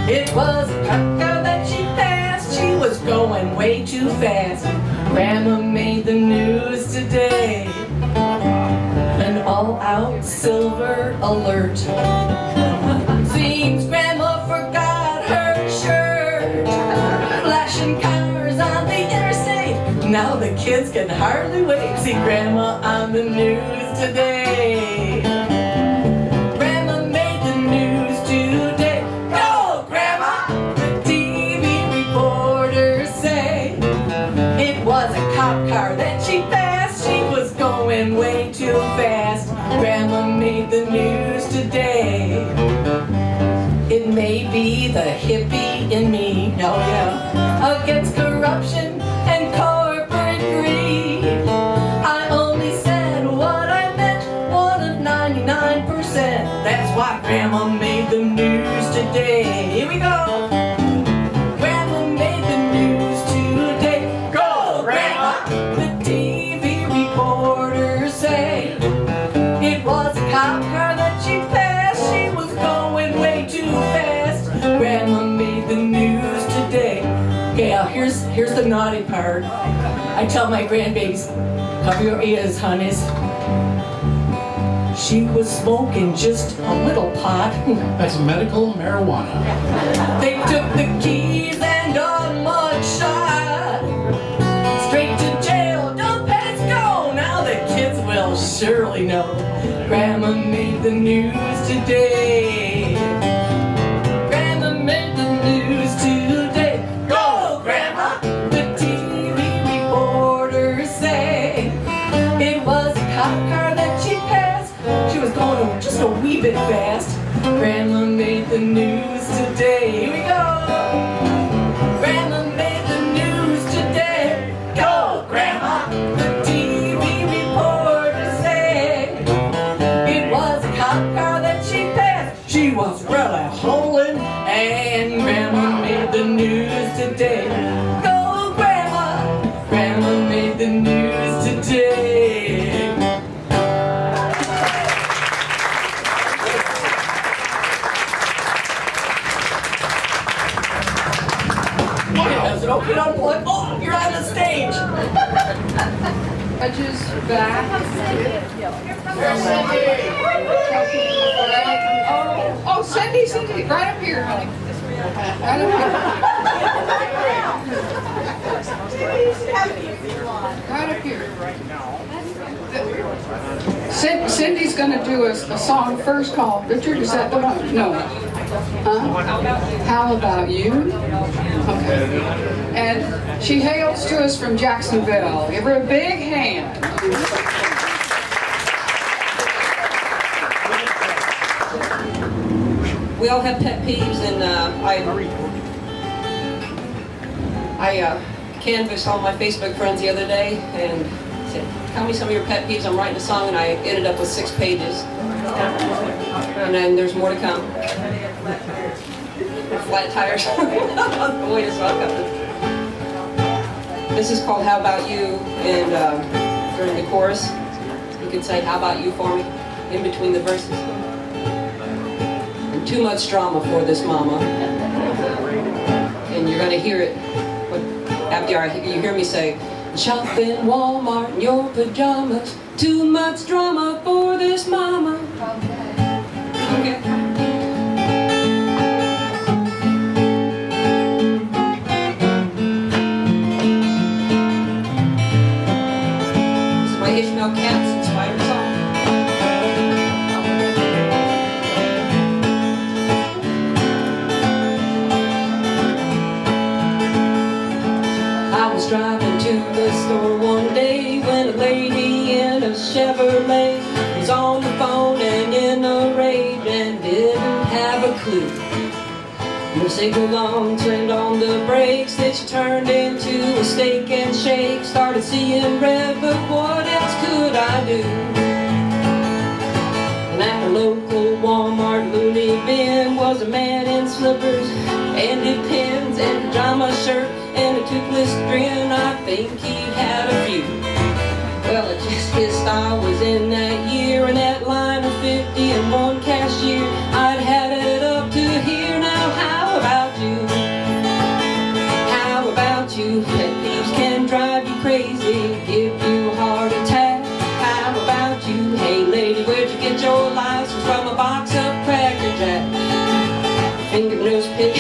it was a cracker that she passed. She was going way too fast. Grandma made the news today. An all-out silver alert. Seems Grandma forgot her shirt. Flashing cars on the interstate. Now the kids can hardly wait to see Grandma on the news today. Grandma made the news today. Go, Grandma! The TV reporters say it was a cop car that she passed. She was going way too fast. Grandma made the news today. It may be the hippie in me, oh yeah, against corruption and corporate greed. I only said what I meant, one of 99%. That's why Grandma made the news today. Here we go. Grandma made the news today. Go, Grandma! The TV reporters say it was a cop car that she passed. She was going way too fast. Grandma made the news today. Okay, now here's the naughty part. I tell my grandbabies, cover your ears, honeys. She was smoking just a little pot. That's medical marijuana. They took the keys and a mug shot. Straight to jail, don't pass go. Now the kids will surely know. Grandma made the news today. Grandma made the news today. Go, Grandma! The TV reporters say it was a cop car that she passed. She was going just a wee bit fast. Grandma made the news today. Here we go. Grandma made the news today. Go, Grandma! The TV reporters say it was a cop car that she passed. She was really holding, and Grandma made the news today. Go, Grandma! Grandma made the news today. Is it okay to unplug? Oh, you're on the stage. Judges back. Oh, Cindy, right up here, honey. Right up here. Cindy's going to do a song first called, Richard, is that the one? No. How About You? Okay. And she hails to us from Jacksonville. Give her a big hand. We all have pet peeves, and I canvassed all my Facebook friends the other day and said, tell me some of your pet peeves. I'm writing a song, and I ended up with 6 pages. And then there's more to come. Flat tires on the way to South. This is called How About You, and during the chorus, you can say, how about you for me, in between the verses. And too much drama for this mama. And you're going to hear it after you hear me say, shop in Walmart in your pajamas, too much drama for this mama. Okay. Ishmael Katz inspired song. I was driving to the store one day when a lady in a Chevrolet was on the phone and in a rage and didn't have a clue. The signal on slammed on the brakes, then she turned into a steak and shake. Started seeing red, but what else could I do? And at the local Walmart loony bin was a man in slippers and depends and a pajama shirt and a toothless grin. I think he had a few. Well, it just his style was in that year, and that line of 50 and one cashier. I'd had it up to here. Now how about you? How about you? Pet peeves can drive you crazy, give you a heart attack. How about you? Hey lady, where'd you get your license? From a box of Cracker Jack. Finger nose pick.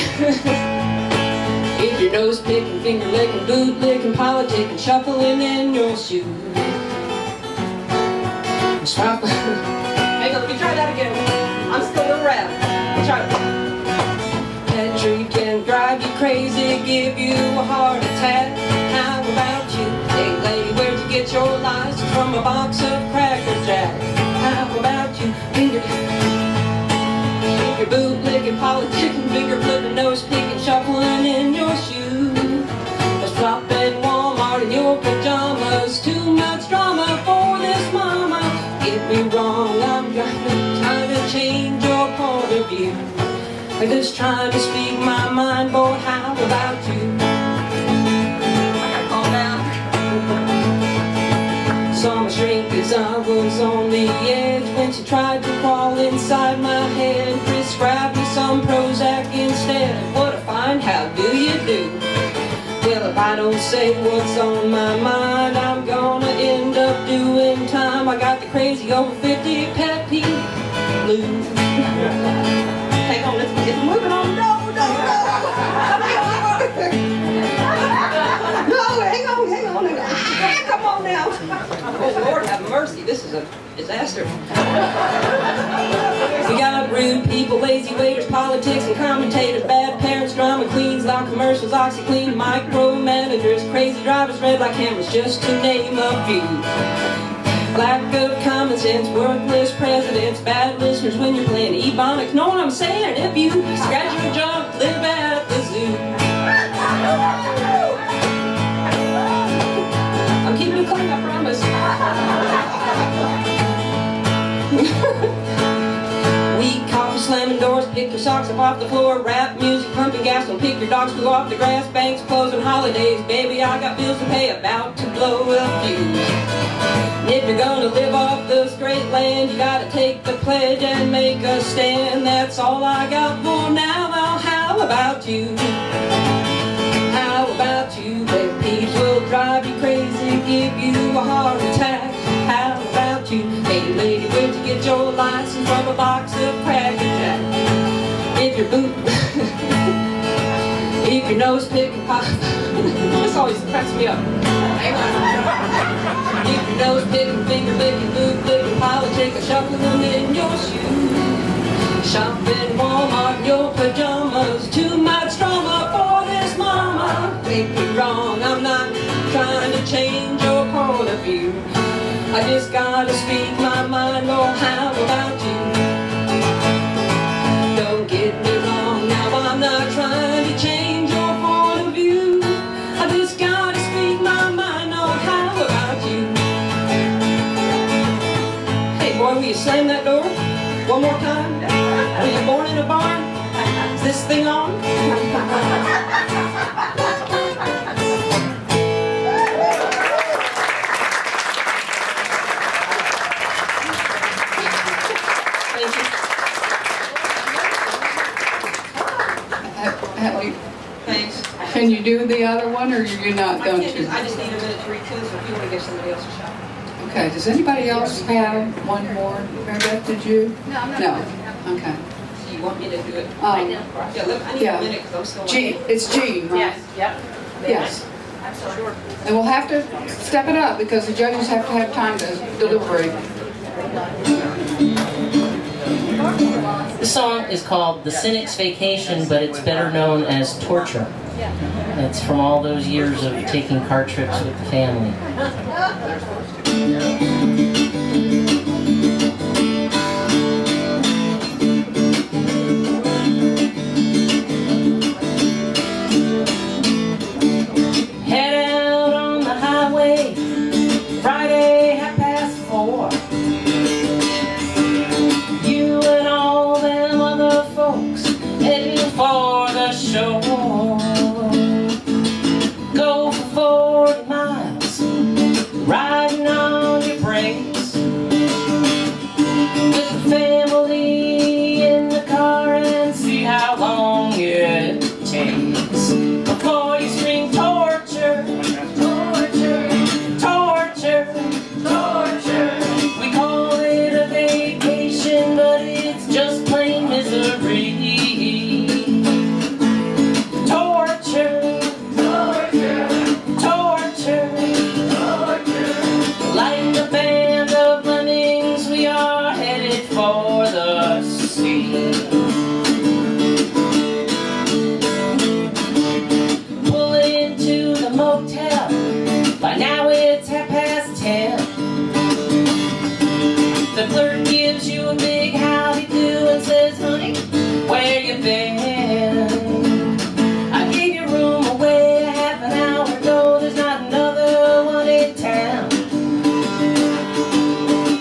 If your nose picking, finger licking, boot licking, politicking, shuffling in your shoes. Stop. Hang on, let me try that again. I'm still around. Try it. That tree can drive you crazy, give you a heart attack. How about you? Hey lady, where'd you get your license? From a box of Cracker Jack. How about you? Finger boot licking, politicking, finger flipping, nose picking, shuffling in your shoes. Shopping Walmart in your pajamas. Too much drama for this mama. Get me wrong, I'm trying to change your point of view. I'm just trying to speak my mind, boy, how about you? I gotta calm down. Saw my shrink as I was on the edge when she tried to crawl inside my head. Prescribed me some Prozac instead. What a find, how do you do? Well, if I don't say what's on my mind, I'm gonna end up doing time. I got the crazy over 50 pet peeve blues. Hang on, let's get moving on. No. No, hang on. Come on now. Oh, Lord have mercy, this is a disaster. We got rude people, lazy waiters, politics and commentators, bad parents, drama queens, loud commercials, OxyClean, micromanagers, crazy drivers, red light cameras, just to name a few. Lack of common sense, worthless presidents, bad listeners when you're playing Ebonics. Know what I'm saying? If you scratch your junk, live at the zoo. I'm keeping it clean, I promise. Weak coffee, slamming doors, pick your socks up off the floor, rap music, pumping gas, don't pick your dogs, go off the grass, banks closing, holidays, baby, I got bills to pay, about to blow a fuse. If you're gonna live off this great land, you gotta take the pledge and make a stand. That's all I got for now. Now, how about you? How about you? Pet peeves will drive you crazy, give you a heart attack. How about you? Hey lady, where'd you get your license? From a box of Cracker Jack. If your boot, if your nose picking pop, this always cracks me up. Hang on. If your nose picking, finger licking, boot licking, politicking, shuffling in your shoes. Shopping Walmart in your pajamas. Too much drama for this mama. Make me wrong, I'm not trying to change your point of view. I just gotta speak my mind, oh, how about you? Don't get me wrong, now I'm not trying to change your point of view. I just gotta speak my mind, oh, how about you? Hey boy, will you slam that door one more time? Were you born in a barn? Is this thing on? Thanks. Can you do the other one, or are you not going to? I just need a minute to read too, so if you want to give somebody else a shot. Okay, does anybody else have one more? Mary Beth, did you? No. Okay. Do you want me to do it right now? Yeah, look, I need a minute because I'm still Jean, it's Jean, right? Yes, yep. Yes. And we'll have to step it up because the judges have to have time to deliberate. The song is called The Cynic's Vacation, but it's better known as Torture. It's from all those years of taking car trips with the family.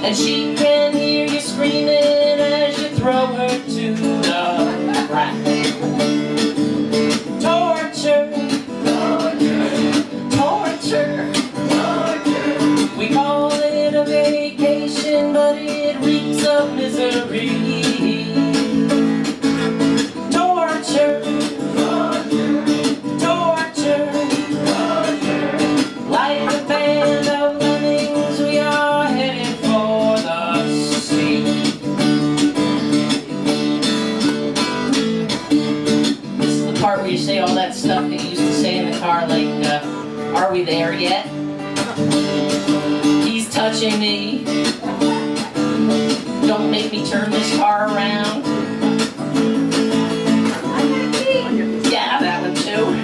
and she can hear you screaming as you throw her to the ground. Torture, torture, torture. We call it a vacation, but it reeks of misery. Torture, torture, like a band of lemmings, we are headed for the sea. This is the part where you say all that stuff that you used to say in the car, like, are we there yet? He's touching me. Don't make me turn this car around. Yeah, that one too.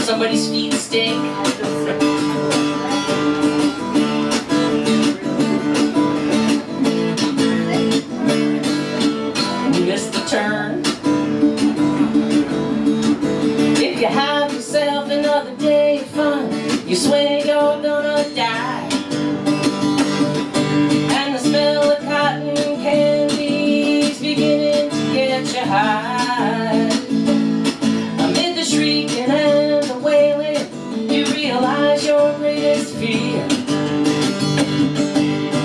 Somebody's feet stink. You missed the turn. If you have yourself another day of fun, you swear you're gonna die. And the smell of cotton candy's beginning to get you high. Amid the shrieking and the wailing, you realize your greatest fear,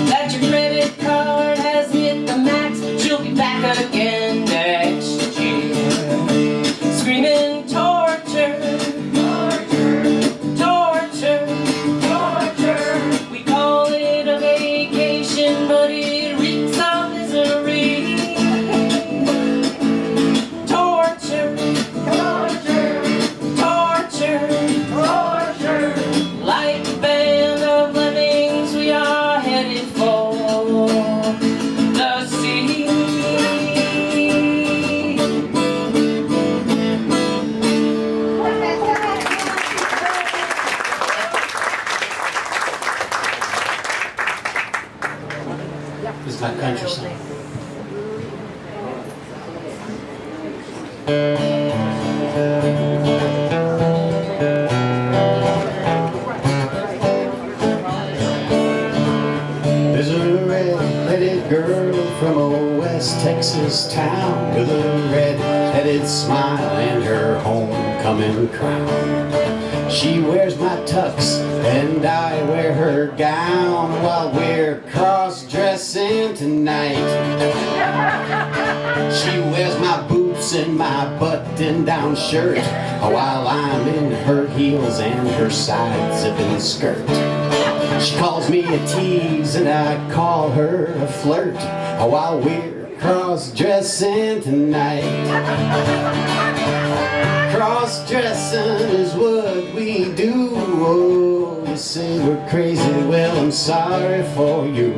that your credit card has hit the max, but you'll be back again next year. Screaming torture, torture, torture. We call it a vacation, but it reeks of misery. Torture, torture, torture, torture. Like a band of lemmings, we are headed for the sea. This is my country song. There's a red-headed girl from a West Texas town with a red-headed smile and her homecoming crown. She wears my tux and I wear her gown while we're cross-dressing tonight. She wears my boots and my button-down shirt while I'm in her heels and her side-zipping skirt. She calls me a tease and I call her a flirt while we're cross-dressing tonight. Cross-dressing is what we do. Oh, you say we're crazy, well I'm sorry for you.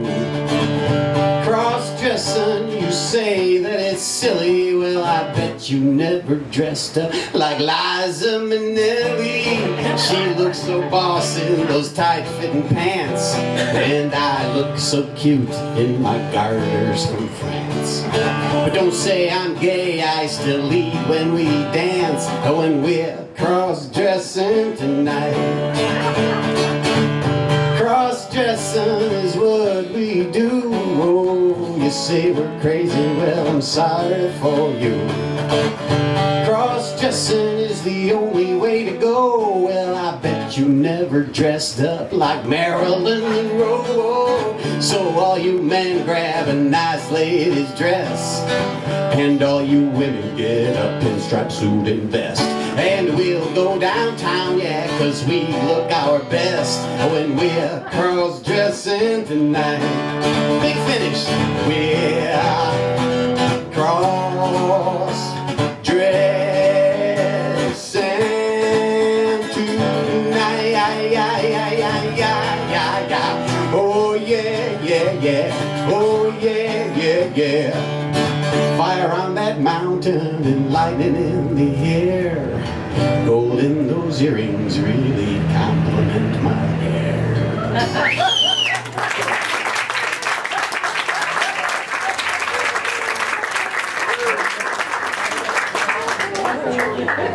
Cross-dressing, you say that it's silly, well I bet you never dressed up like Liza Minnelli. She looks so boss in those tight-fitting pants, and I look so cute in my garters from France. But don't say I'm gay, I still lead when we dance, when we're cross-dressing tonight. Cross-dressing is what we do. Oh, you say we're crazy, well I'm sorry for you. Cross-dressing is the only way to go. Well, I bet you never dressed up like Marilyn Monroe. So all you men grab a nice lady's dress, and all you women get a pinstripe suit and vest. And we'll go downtown, yeah, 'cause we look our best when we're cross-dressing tonight. Big finish. We're cross-dressing tonight. Oh yeah, yeah, yeah. Oh yeah, yeah, yeah. Fire on that mountain and lightning in the air. Gold in those earrings really compliment my hair.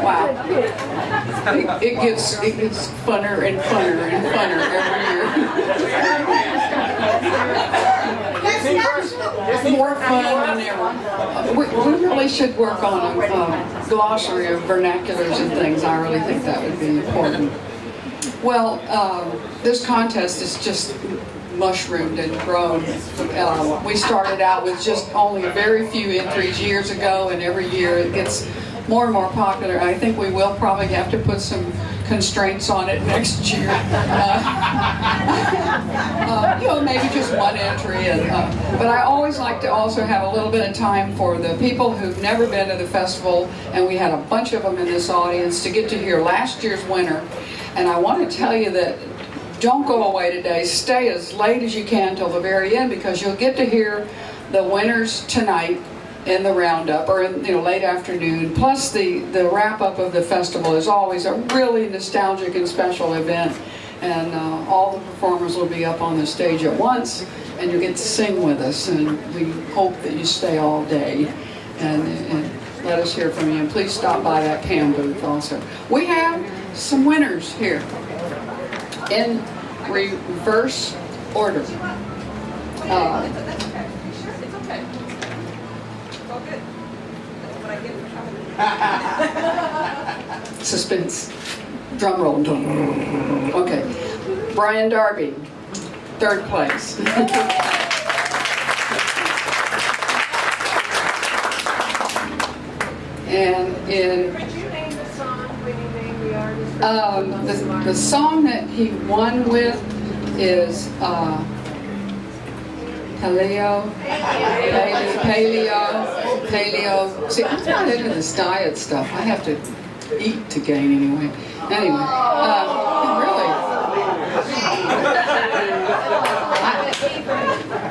Wow. It gets funner and funner and funner every year. more fun than ever. We really should work on a glossary of vernaculars and things. I really think that would be important. Well, this contest is just mushroomed and grown. We started out with just only a very few entries years ago, and every year it gets more and more popular. I think we will probably have to put some constraints on it next year. Maybe just one entry. But I always like to also have a little bit of time for the people who've never been to the festival, and we had a bunch of them in this audience, to get to hear last year's winner. And I want to tell you that don't go away today. Stay as late as you can till the very end, because you'll get to hear the winners tonight in the roundup, or in late afternoon. Plus the wrap up of the festival is always a really nostalgic and special event, and all the performers will be up on the stage at once, and you get to sing with us, and we hope that you stay all day and let us hear from you. And please stop by that cam booth also. We have some winners here in reverse order. Suspense. Drum roll. Okay. Brian Darby, 3rd place. And in the song that he won with is Paleo. See, I'm not into this diet stuff. I have to eat to gain anyway. Anyway, really,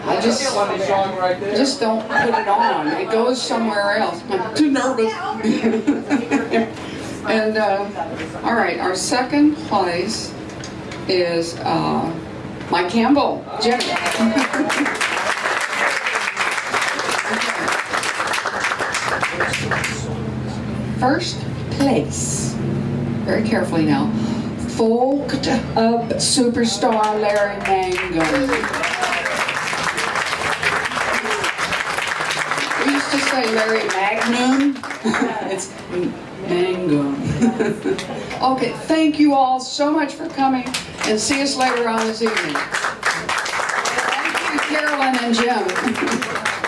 I just don't put it on. It goes somewhere else. I'm too nervous. And all right, our 2nd place is Mike Campbell, Jimmy. First place, very carefully now, Folked Up superstar Larry Mangum. We used to say Larry Magnum. It's Mangum. Okay, thank you all so much for coming, and see us later on this evening. Thank you, Carolyn and Jim.